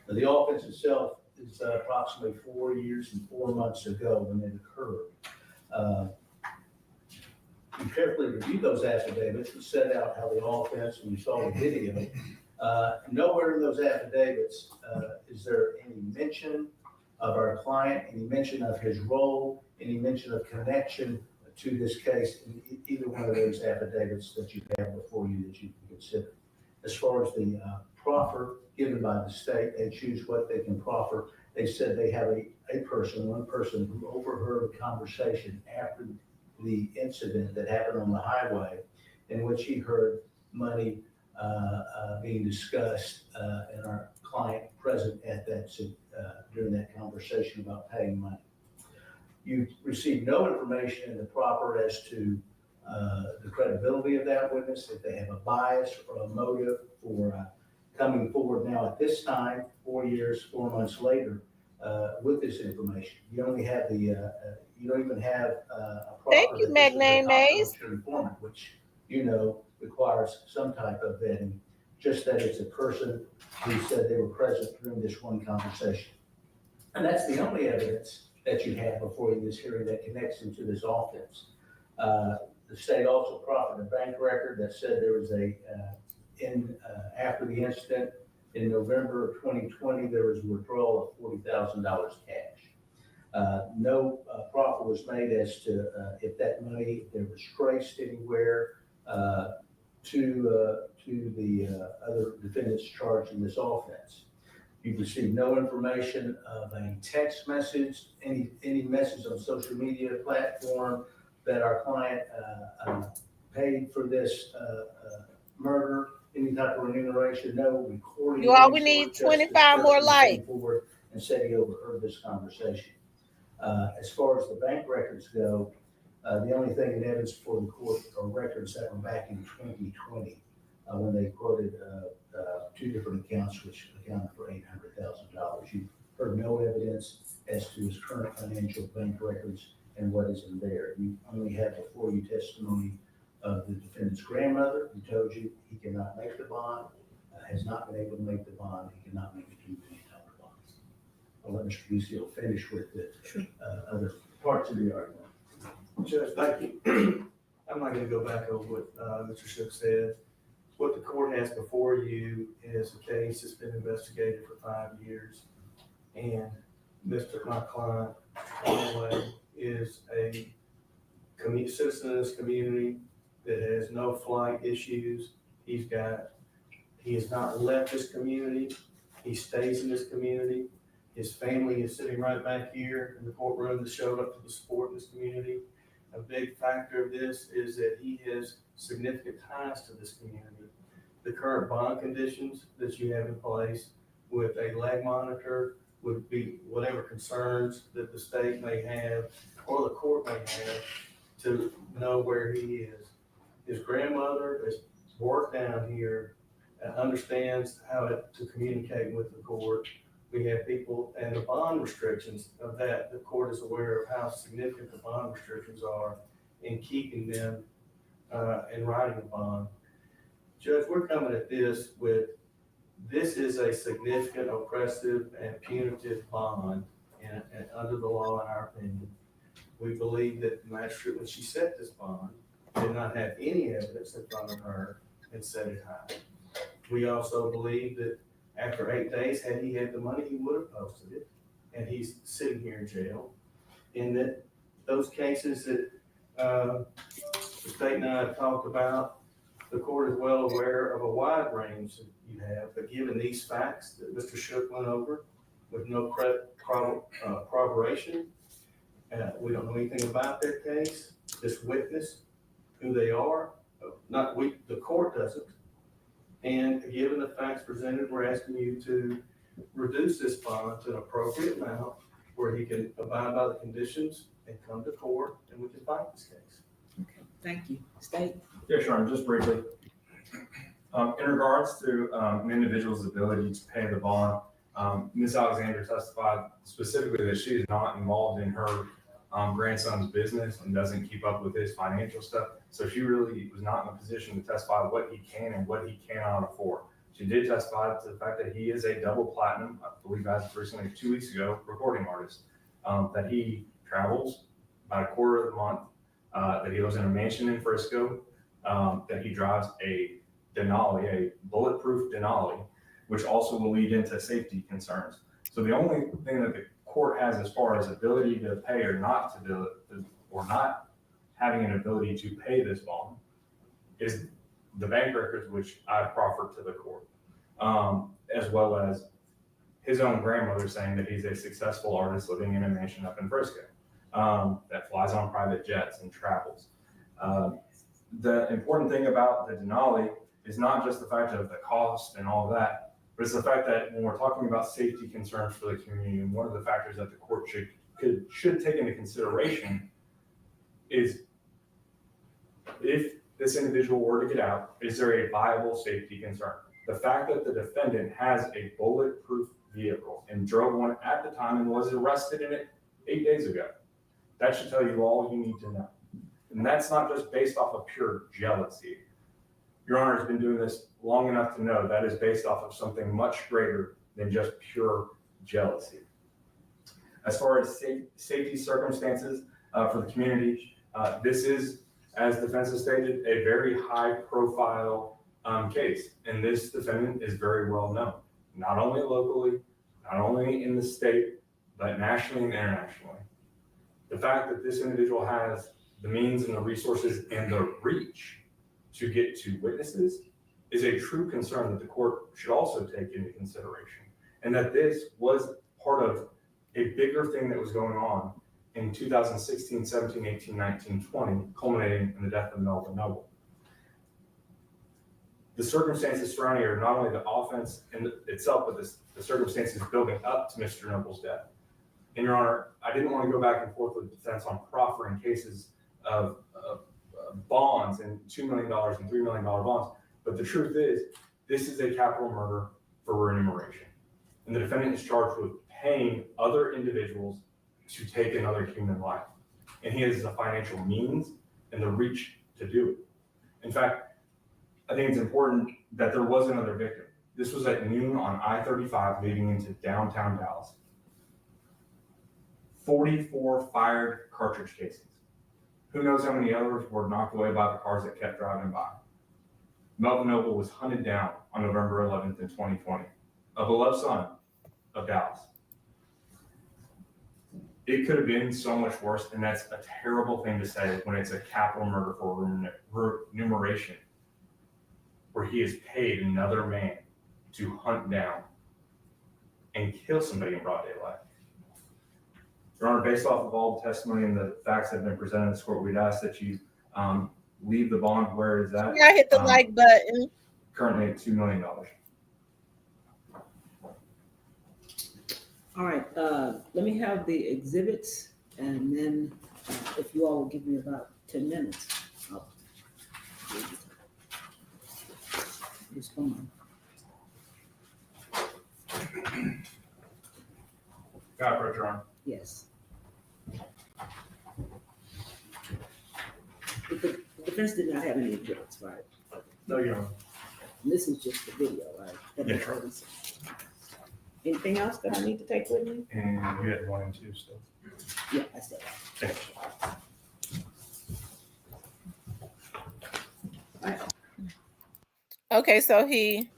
Now, the offense itself is approximately 4 years and 4 months ago when it occurred. You carefully reviewed those affidavits and set out how the offense, when you saw the video, nowhere in those affidavits is there any mention of our client, any mention of his role, any mention of connection to this case in either one of those affidavits that you have before you that you can consider. As far as the proffer given by the state, they choose what they can proffer. They said they have one person who overheard a conversation after the incident that happened on the highway in which he heard money being discussed and our client present at that during that conversation about paying money. You received no information in the proffer as to the credibility of that witness, if they have a bias or a motive for coming forward now at this time, 4 years, 4 months later, with this information. You only have you don't even have a proffer. Thank you, Magname Mace. Informant, which requires some type of vetting, just that it's a person who said they were present during this one conversation. And that's the only evidence that you have before you this hearing that connects into this offense. The state also proffered a bank record that said there was after the incident, In November of 2020, there was a withdrawal of $40,000 cash. No profit was made as to if that money, if there was traced anywhere to the other defendants charged in this offense. You've received no information of a text message, any message on social media platform that our client paid for this murder, any type of remuneration, no recording. You all, we links, need or just 25 this more person lights. came forward and said he overheard this conversation. As far as the bank records go, the only thing in evidence for the court are records that were back in 2020 when they quoted two different accounts which accounted for $800,000. You've heard no evidence as to his current financial bank records and what is in there. You only have before you testimony of the defendant's grandmother who told you he cannot make the bond, has not been able to make the bond, he cannot make a $2 million bond. I'll let Mr. Busey finish with the other parts of the argument. Judge, thank you. I'm not gonna go back over what Mr. Shook said. What the court has before you is a case that's been investigated for 5 years. And my client, Conway, is a citizen in this community that has no flight issues. He has not left this community. He stays in this community. His family is sitting right back here in the courtroom that showed up to the support in this community. A big factor of this is that he has significant ties to this community. The current bond conditions that you have in place with a leg monitor would be whatever concerns that the state may have or the court may have to know where he is. His grandmother has worked down here and understands how to communicate with the court. We have people and the bond restrictions of that. The court is aware of how significant the bond restrictions are in keeping them and writing a bond. Judge, we're coming at this is a significant oppressive and punitive bond and under the law in our opinion. We believe that the magistrate, when she set this bond, did not have any evidence in front of her and set it high. We also believe that after 8 days, had he had the money, he would have posted it, and he's sitting here in jail. And that those cases that the state and I have talked about, the court is well aware of a wide range that you have, but given these facts that Mr. Shook went over with no corroboration, we don't know anything about their case, this witness, who they are, the court doesn't. And given the facts presented, we're asking you to reduce this bond to an appropriate amount where he can abide by the conditions and come to court and we can fight this case. Okay, thank you. State. Yeah, sure, just briefly. In regards to an individual's ability to pay the bond, Ms. Alexander testified specifically that she is not involved in her grandson's business and doesn't keep up with his financial stuff. So she really was not in a position to testify what he can and what he cannot afford. She did testify to the fact that he is a double platinum, I believe as of recently 2 weeks ago, recording artist, that he travels about a quarter of the month, that he lives in a mansion in Frisco, that he drives a Denali, a bulletproof Denali, which also will lead into safety concerns. So the only thing that the court has as far as ability to pay or not to do it, or not having an ability to pay this bond, is the bank records which I proffered to the court, as well as his own grandmother saying that he's a successful artist living in a mansion up in Frisco that flies on private jets and travels. The important thing about the Denali is not just the fact of the cost and all of that, but it's the fact that when we're talking about safety concerns for the community, and one of the factors that the court should take into consideration is if this individual were to get out, is there a viable safety concern? The fact that the defendant has a bulletproof vehicle and drove one at the time and was arrested in it 8 days ago, that should tell you all you need to know. And that's not just based off of pure jealousy. Your Honor has been doing this long enough to know that is based off of something much greater than just pure jealousy. As far as safety circumstances for the community, this is, as defense has stated, a very high profile case, and this defendant is very well known. not only locally, not only in the state, but nationally and internationally. The fact that this individual has the means and the resources and the reach to get to witnesses is a true concern that the court should also take into consideration. And that this was part of a bigger thing that was going on in 2016, 17, 18, 19, 20, culminating in the death of Melvin Noble. The circumstances surrounding it are not only the offense in itself, but the circumstances building up to Mr. Noble's death. And Your Honor, I didn't want to go back and forth with the defense on proffering cases of bonds and $2 million and $3 million bonds. But the truth is, this is a capital murder for remuneration. And the defendant is charged with paying other individuals to take another human life. And he has the financial means and the reach to do it. In fact, I think it's important that there was another victim. This was at noon on I-35 leading into downtown Dallas. 44 fired cartridge casings. Who knows how many others were knocked away by the cars that kept driving by. Melvin Noble was hunted down on November 11th in 2020, a beloved son of Dallas. It could have been so much worse, and that's a terrible thing to say when it's a capital murder for remuneration, where he has paid another man to hunt down and kill somebody in broad daylight. Your Honor, based off of all the testimony and the facts that have been presented in this court, we'd ask that you leave the bond where it's at. Yeah, hit the like button. Currently at $2 million. All right, let me have the exhibits, and then if you all will give me about 10 minutes, I'll respond. Got it, Your Honor. Yes. The defense did not have any exhibits, right? No, Your Honor. And this is just the video, right? Yeah, sure. Anything else that I need to take with me? And you had 1 and 2 still. Yeah, I said that. Okay. Okay, so he.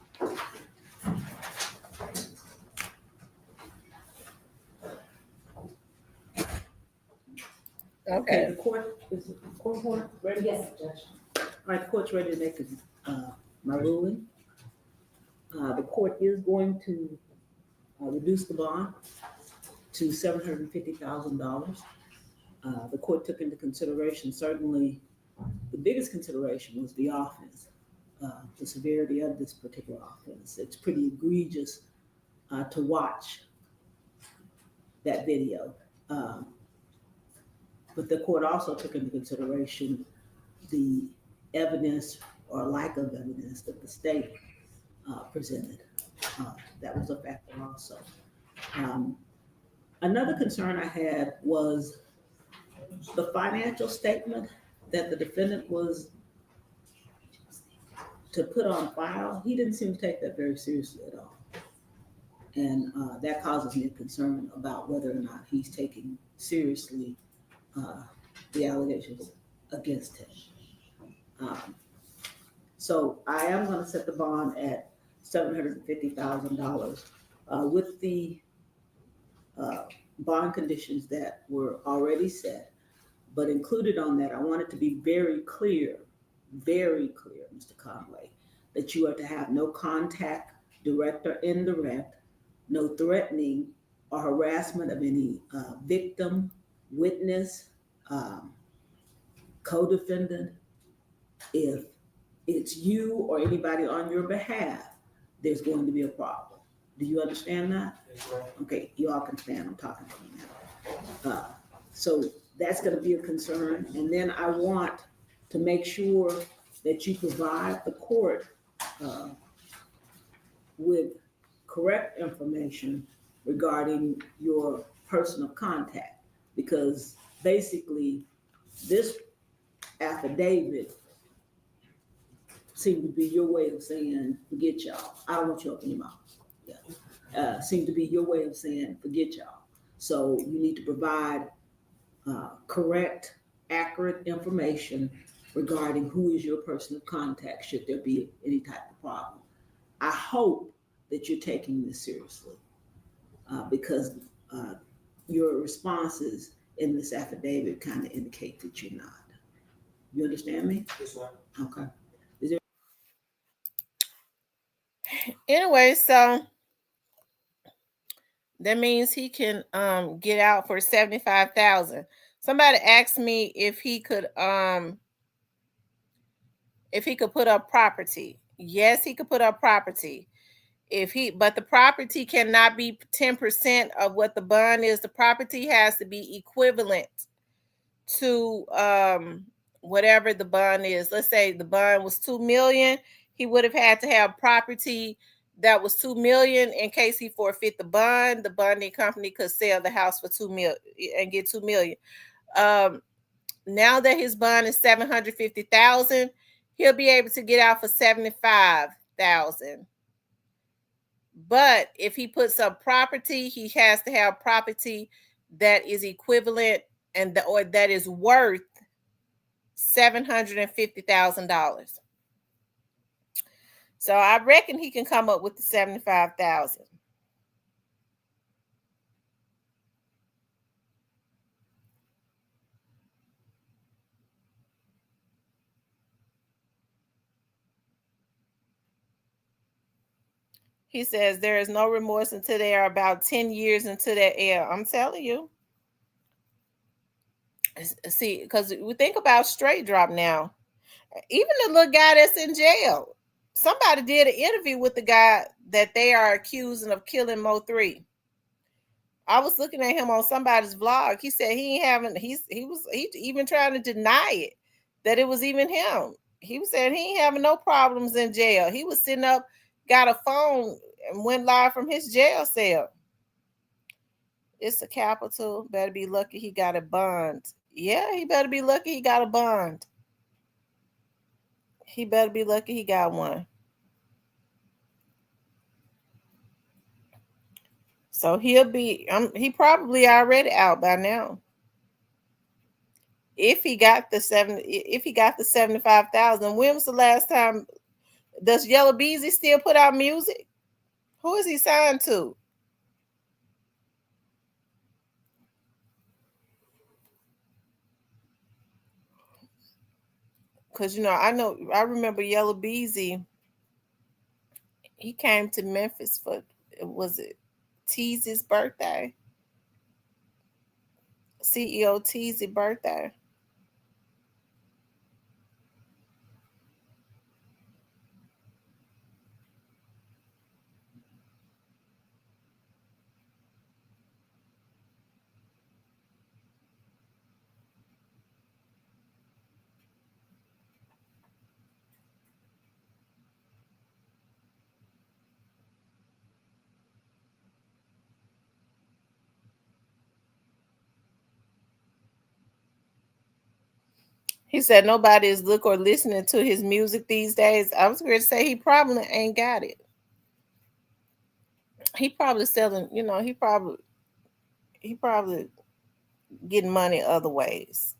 Okay. The court, is the court ready? Yes, Judge. All right, the court's ready to make my ruling. The court is going to reduce the bond to $750,000. The court took into consideration, certainly, the biggest consideration was the offense, the severity of this particular offense. It's pretty egregious to watch that video. But the court also took into consideration the evidence or lack of evidence that the state presented. That was a factor also. Another concern I had was the financial statement that the defendant was to put on file. He didn't seem to take that very seriously at all. And that causes me a concern about whether or not he's taking seriously the allegations against him. So I am going to set the bond at $750,000 with the bond conditions that were already set. But included on that, I want it to be very clear, Mr. Conway, that you are to have no contact, direct or indirect, no threatening or harassment of any victim, witness, co-defendant. If it's you or anybody on your behalf, there's going to be a problem. Do you understand that? Okay, you all can stand. I'm talking to you now. So that's going to be a concern. And then I want to make sure that you provide the court with correct information regarding your person of contact, because basically this affidavit seemed to be your way of saying, forget y'all. I don't want you up in your mouth. Yeah. Seemed to be your way of saying, forget y'all. So you need to provide correct, accurate information regarding who is your person of contact should there be any type of problem. I hope that you're taking this seriously, because uh, your responses in this affidavit kind of indicate that you're not. You understand me? Yes, ma'am. Okay. Anyway, so that means he can get out for 75,000. Somebody asked me if he could put up property. Yes, he could put up property. But the property cannot be 10% of what the bond is. The property has to be equivalent to whatever the bond is. Let's say the bond was 2 million. He would have had to have property that was 2 million in case he forfeit the bond. The bonding company could sell the house for 2 million and get 2 million. Now that his bond is 750,000, he'll be able to get out for 75,000. But if he puts up property, he has to have property that is equivalent or that is worth $750,000. So I reckon he can come up with the 75,000. He says there is no remorse until they are about 10 years into that air. I'm telling you. See, because we think about straight drop now. Even the little guy that's in jail. Somebody did an interview with the guy that they are accusing of killing Mo3. I was looking at him on somebody's vlog. He said he ain't having he even trying to deny it that it was even him. He was saying he ain't having no problems in jail. He was sitting up, got a phone, and went live from his jail cell. It's a capital. Better be lucky he got a bond. Yeah, he better be lucky he got a bond. He better be lucky he got one. So he probably already out by now. If he got the 75,000, when was the last time? Does Yellabeezy still put out music? Who is he signed to? Because I remember Yellabeezy. He came to Memphis for, was it Teezy's birthday? CEO Teezy birthday. He said nobody is looking or listening to his music these days. I was going to say he probably ain't got it. He probably selling, he probably getting money other ways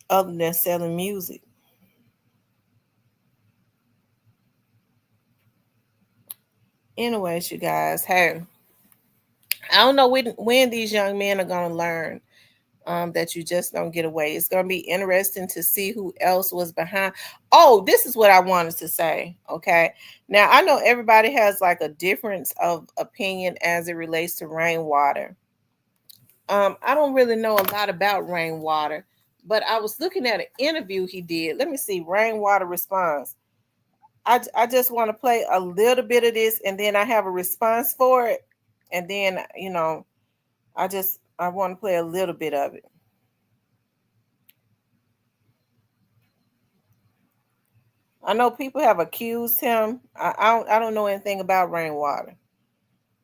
other than selling music. Anyways, you guys, hey, I don't know when these young men are going to learn that you just don't get away. It's going to be interesting to see who else was behind. Oh, this is what I wanted to say. Okay. Now, I know everybody has like a difference of opinion as it relates to rainwater. I don't really know a lot about rainwater, but I was looking at an interview he did. Let me see. Rainwater response. I just want to play a little bit of this and then I have a response for it. And then, I want to play a little bit of it. I know people have accused him. I don't know anything about rainwater.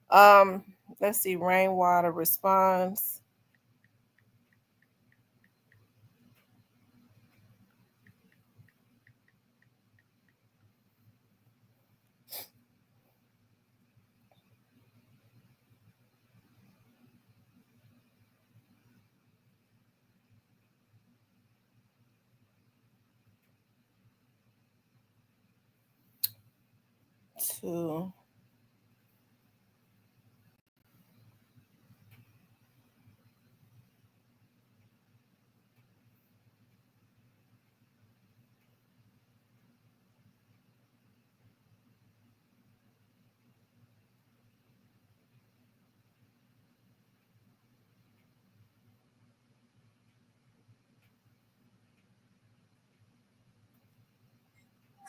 Um, let's see. Rainwater response. to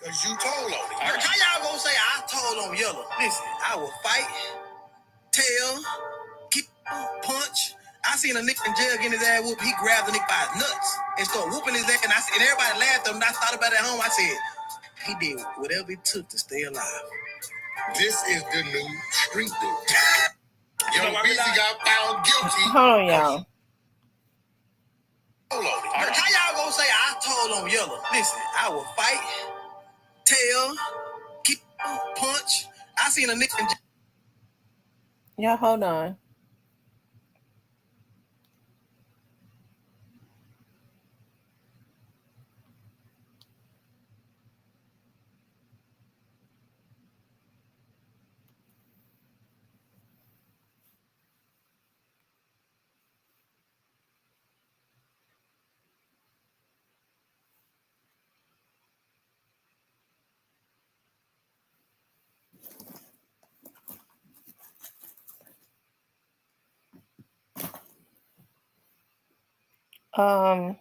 Cause you told on me. How y'all gonna say I told on Yellow? Listen, I will fight, tell, kick, punch. I seen a nigga in jail getting his ass whooped. He grabbed the nigga by his nuts and started whooping his ass. And everybody laughed at him. And I thought about it at home. I said, he did whatever it took to stay alive. This is the new street dude. Yellabeezy got found guilty. hold on, y'all. How y'all gonna say I told on Yellow? Listen, I will fight, tell, kick, punch. I seen a nigga in jail. Y'all hold on. Um,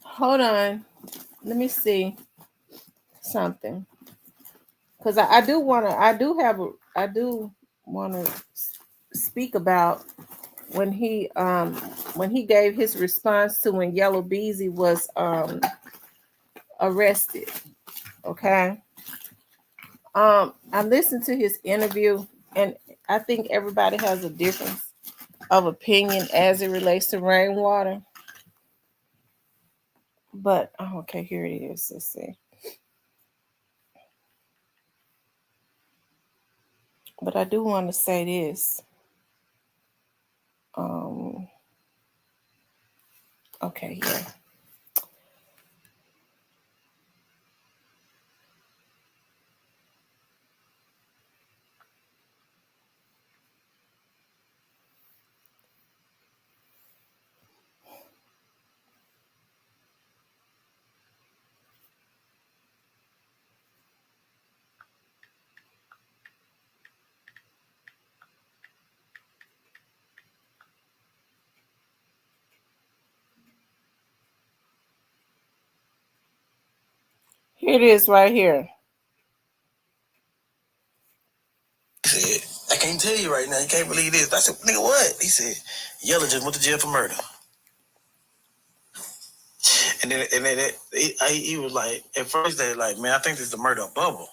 hold on. Let me see something. Cause I do wanna speak about when he gave his response to when Yellabeezy was arrested. Okay. I listened to his interview, and I think everybody has a difference of opinion as it relates to rainwater. But okay, here it is. Let's see. But I do want to say this. Um, okay, yeah. Here it is right here. He said, I can't tell you right now. You can't believe this. I said, nigga, what? He said, Yellow just went to jail for murder. And then he was like, at first they like, man, I think this is the murder of Bubble.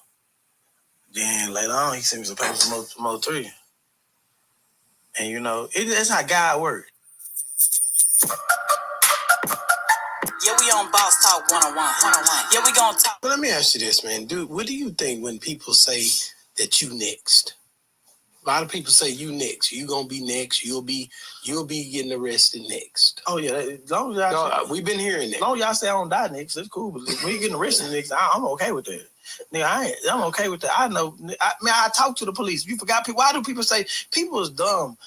Then later on, he sent me some papers from 03. And you know, that's how God works. Yeah, we on Boss Talk 101. Yeah, we gonna talk. But let me ask you this, man. Dude, what do you think when people say that you next? A lot of people say you next. You gonna be next. You'll be getting arrested next. Oh yeah, as long as y'all we've been hearing that. As long as y'all say I don't die next, that's cool. But when you getting arrested next, I'm okay with that. Nigga, I'm okay with that. I know. I talk to the police. You forgot people. Why do people say people is dumb?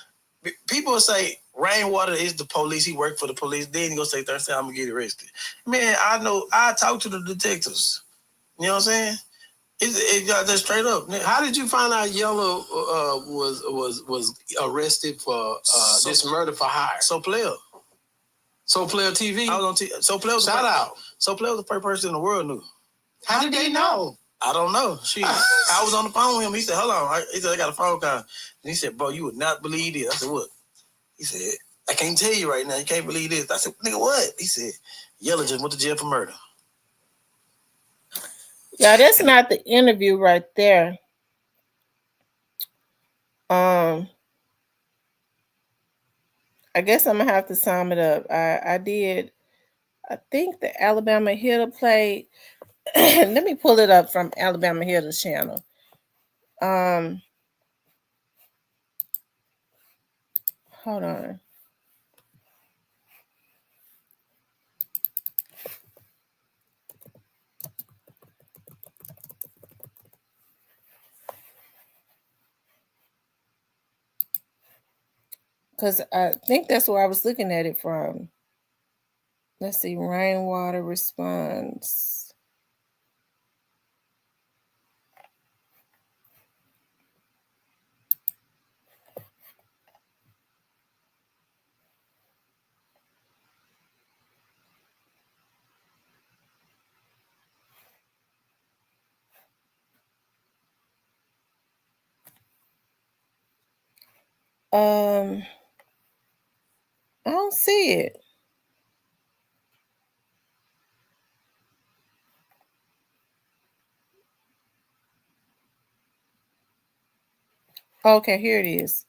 People say Rainwater is the police. He worked for the police. Then he gonna say Thursday I'm gonna get arrested. Man, I know. I talk to the detectives. You know what I'm saying? It got that straight up. How did you find out Yellow was arrested for this murder for hire? So Player TV. I was on So Player. Shout out. So Player was the first person in the world knew. How did they know? I don't know. I was on the phone with him. He said, "Hold on." He said, "I got a phone call." And he said, "Bro, you would not believe this." I said, "What?" He said, "I can't tell you right now. You can't believe this." I said, "Nigga, what?" He said, "Yellow just went to jail for murder." Yeah, that's not the interview right there. Um, I guess I'm gonna have to sum it up. I did. I think the Alabama Hitter played. Let me pull it up from Alabama Hitter's channel. Um, Hold on. Because I think that's where I was looking at it from. Let's see, rainwater response. Um, I don't see it. Okay, here it is.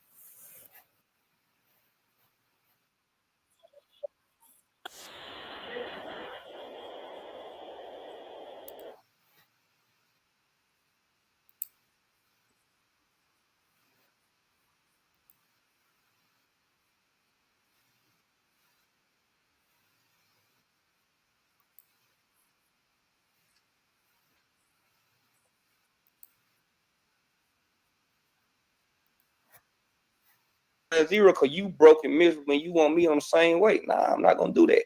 Zero because you broke and miserable and you want me on the same way. Nah, I'm not gonna do that.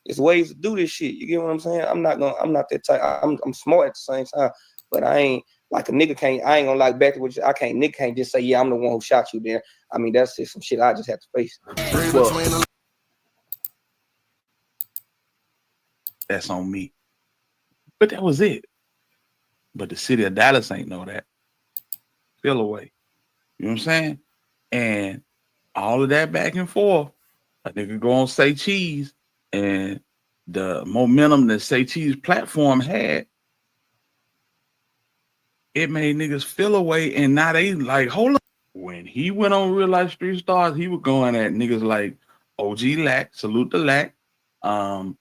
There's ways to do this shit. You get what I'm saying? I'm not that type. I'm smart at the same time, but I ain't like a nigga can't. I ain't gonna like back to what I can't. Nigga can't just say, yeah, I'm the one who shot you there. I mean, that's just some shit I just have to face. Well, that's on me. But that was it. But the city of Dallas ain't know that. Feel away. You know what I'm saying? And all of that back and forth, a nigga go on Say Cheese, and the momentum that Say Cheese platform had, it made niggas feel away, and now they like, hold on. When he went on Real Life Street Stars, he was going at niggas like OG Lack, Salute the Lack, and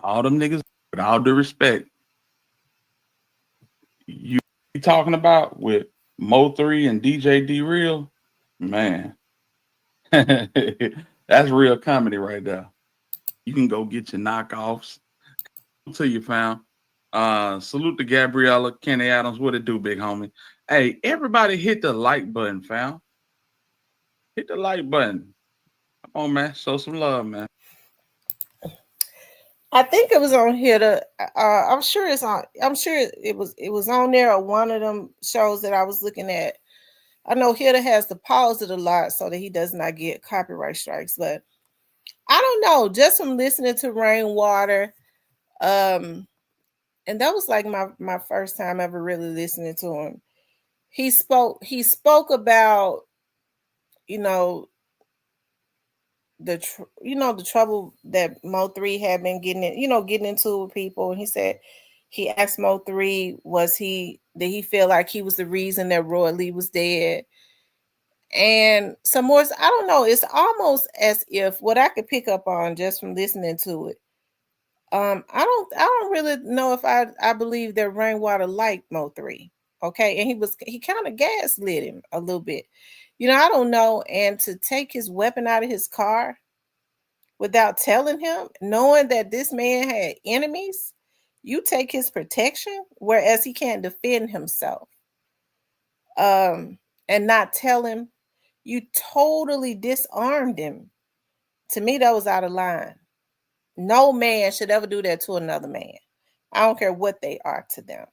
all them niggas, with all due respect, you talking about with Mo3 and DJ D Real, man, that's real comedy right there. You can go get your knockoffs. Till you found. Salute to Gabriella, Kenny Adams. What it do, big homie? Hey, everybody hit the like button, fam. Hit the like button. Come on, man. Show some love, man. I think it was on here. I'm sure it's on. I'm sure it was on there or one of them shows that I was looking at. I know Hitter has to pause it a lot so that he does not get copyright strikes. But I don't know. Just from listening to Rainwater, and that was like my first time ever really listening to him. He spoke about, you know, the trouble that Mo3 had been getting into with people. And he said, he asked Mo3, did he feel like he was the reason that Roy Lee was dead? And some more, I don't know, it's almost as if what I could pick up on just from listening to it. I don't really know if I believe that Rainwater liked Mo3. Okay. And he kind of gaslit him a little bit. I don't know. And to take his weapon out of his car without telling him, knowing that this man had enemies, you take his protection, whereas he can't defend himself. And not tell him, you totally disarmed him. To me, that was out of line. No man should ever do that to another man. I don't care what they are to them.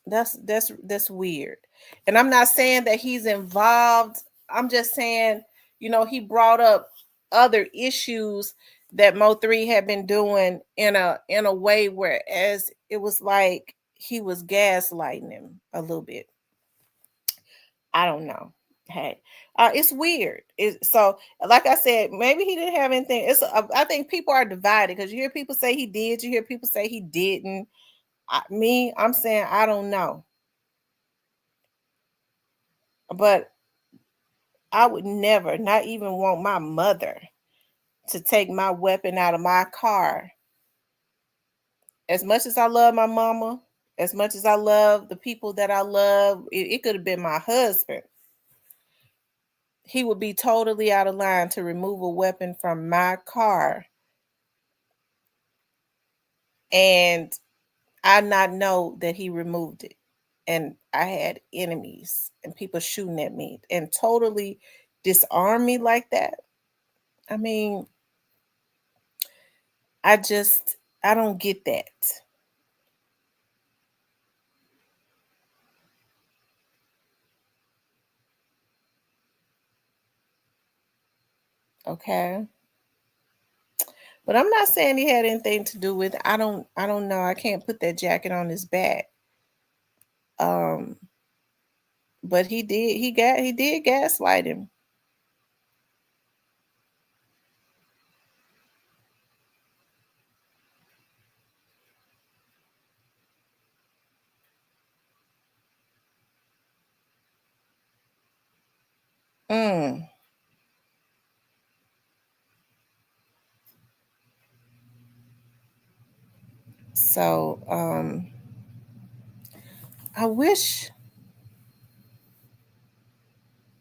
That's weird. And I'm not saying that he's involved. I'm just saying, he brought up other issues that Mo3 had been doing in a way where as it was like he was gaslighting him a little bit. I don't know. Hey, it's weird. So, like I said, maybe he didn't have anything. I think people are divided because you hear people say he did, you hear people say he didn't. I'm saying I don't know. But I would never, not even want my mother to take my weapon out of my car. As much as I love my mama, as much as I love the people that I love, it could have been my husband. He would be totally out of line to remove a weapon from my car and I not know that he removed it. And I had enemies and people shooting at me and totally disarm me like that. I mean, I don't get that. Okay. But I'm not saying he had anything to do with it. I don't know. I can't put that jacket on his back. Um, but he did gaslight him. Mm. So I wish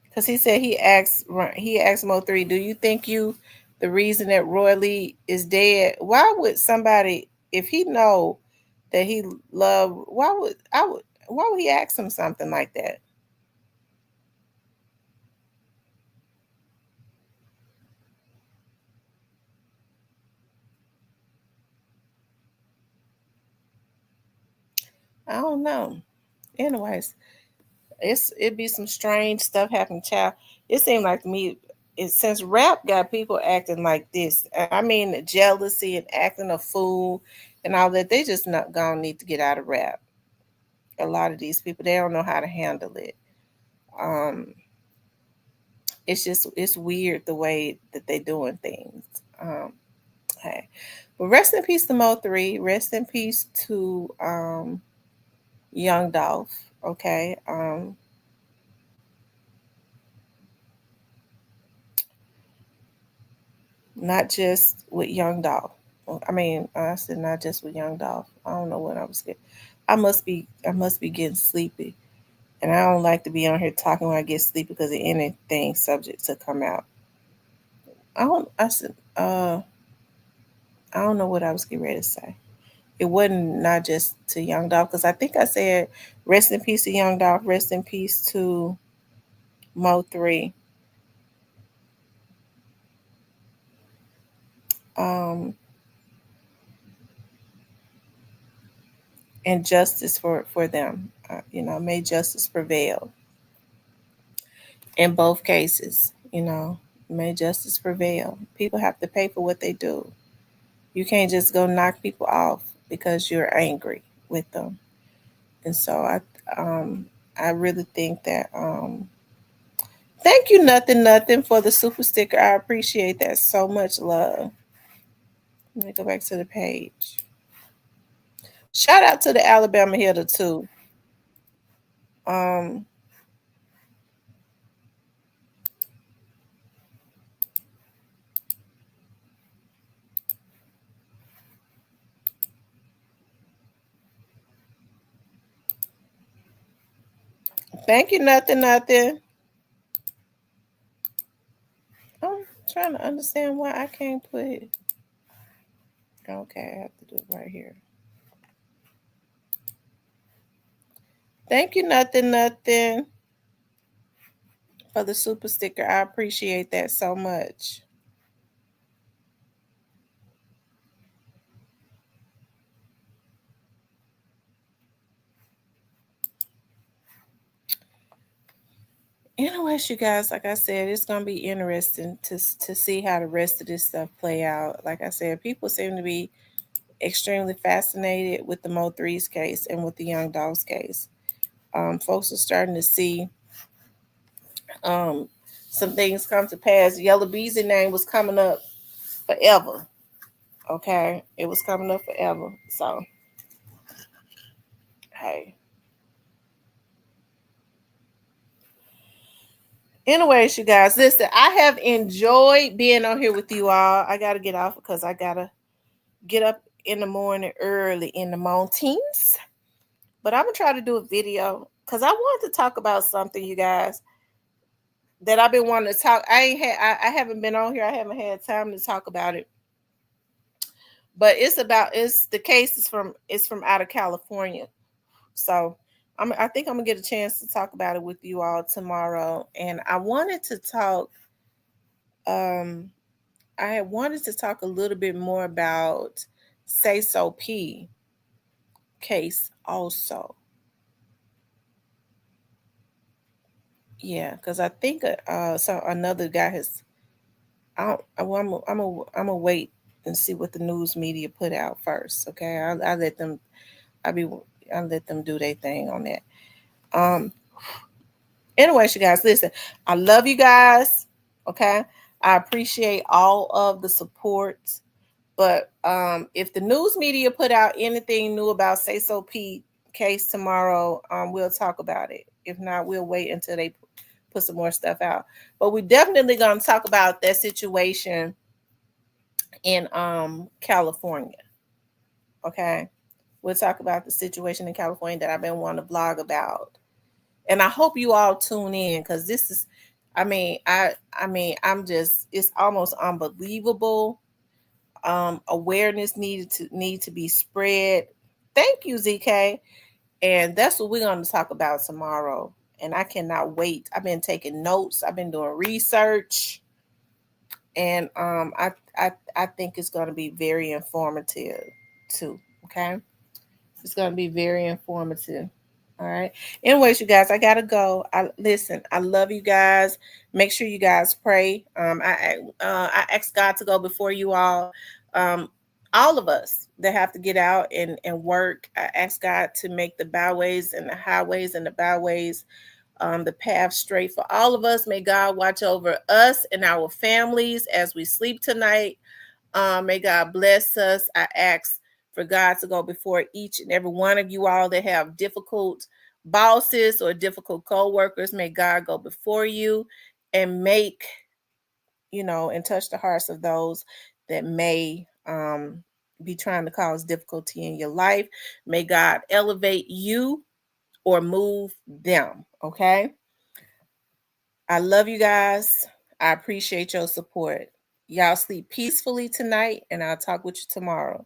because he asked Mo3, do you think you the reason that Roy Lee is dead? Why would somebody if he know that he loved why would he ask him something like that? I don't know. Anyways, it be some strange stuff happening, child. It seemed like to me since rap got people acting like this. I mean, jealousy and acting a fool and all that. They just not gonna need to get out of rap. A lot of these people they don't know how to handle it. Um, it's weird the way that they doing things. Okay, but rest in peace to Mo3. Rest in peace to Young Dolph. Okay, not just with Young Dolph. I mean, I said not just with Young Dolph. I don't know what I was getting. I must be getting sleepy, and I don't like to be on here talking when I get sleepy because of anything subject to come out. I don't. I said. I don't know what I was getting ready to say. It wasn't not just to Young Dolph because I think I said rest in peace to Young Dolph. Rest in peace to Mo3. Um, and justice for them. May justice prevail in both cases. May justice prevail. People have to pay for what they do. You can't just go knock people off because you're angry with them. And so I really think that thank you nothing for the super sticker. I appreciate that so much, love. Let me go back to the page. Shout out to the Alabama hitter too. Um, thank you nothing. I'm trying to understand why I can't put it. Okay, I have to do it right here. Thank you nothing for the super sticker. I appreciate that so much. Anyways, you guys, like I said, it's gonna be interesting to see how the rest of this stuff play out. Like I said, people seem to be extremely fascinated with the Mo3's case and with the Young Dogs case. Folks are starting to see um, some things come to pass. Yellabeezy name was coming up forever. Okay, it was coming up forever. So hey, Anyways, you guys, listen, I have enjoyed being on here with you all. I got to get off because I got to get up in the morning early in the mountains. But I'm going to try to do a video because I wanted to talk about something, you guys, that I've been wanting to talk. I haven't been on here. I haven't had time to talk about it. But it's the case is from out of California. So I think I'm gonna get a chance to talk about it with you all tomorrow. And I wanted to talk I had wanted to talk a little bit more about Say So P case also. Yeah, because I think so another guy has I'm gonna wait and see what the news media put out first. Okay, I let them I be I let them do their thing on that. Um. Anyways, you guys, listen. I love you guys. Okay, I appreciate all of the support. But if the news media put out anything new about Say So Pete case tomorrow, we'll talk about it. If not, we'll wait until they put some more stuff out. But we're definitely gonna talk about that situation in California. Okay. We'll talk about the situation in California that I've been wanting to blog about. And I hope you all tune in because this is I'm just it's almost unbelievable. Awareness need to be spread. Thank you, ZK. And that's what we're going to talk about tomorrow. And I cannot wait. I've been taking notes. I've been doing research, and I think it's going to be very informative too. Okay, it's going to be very informative. All right. Anyways, you guys, I gotta go. I love you guys. Make sure you guys pray. I ask God to go before you um, all of us that have to get out and work. I ask God to make the byways and the highways and the byways, the path straight for all of us. May God watch over us and our families as we sleep tonight. May God bless us. I ask for God to go before each and every one of you all that have difficult bosses or difficult co-workers. May God go before you and make, and touch the hearts of those that may be trying to cause difficulty in your life. May God elevate you or move them. Okay. I love you guys. I appreciate your support. Y'all sleep peacefully tonight, and I'll talk with you tomorrow.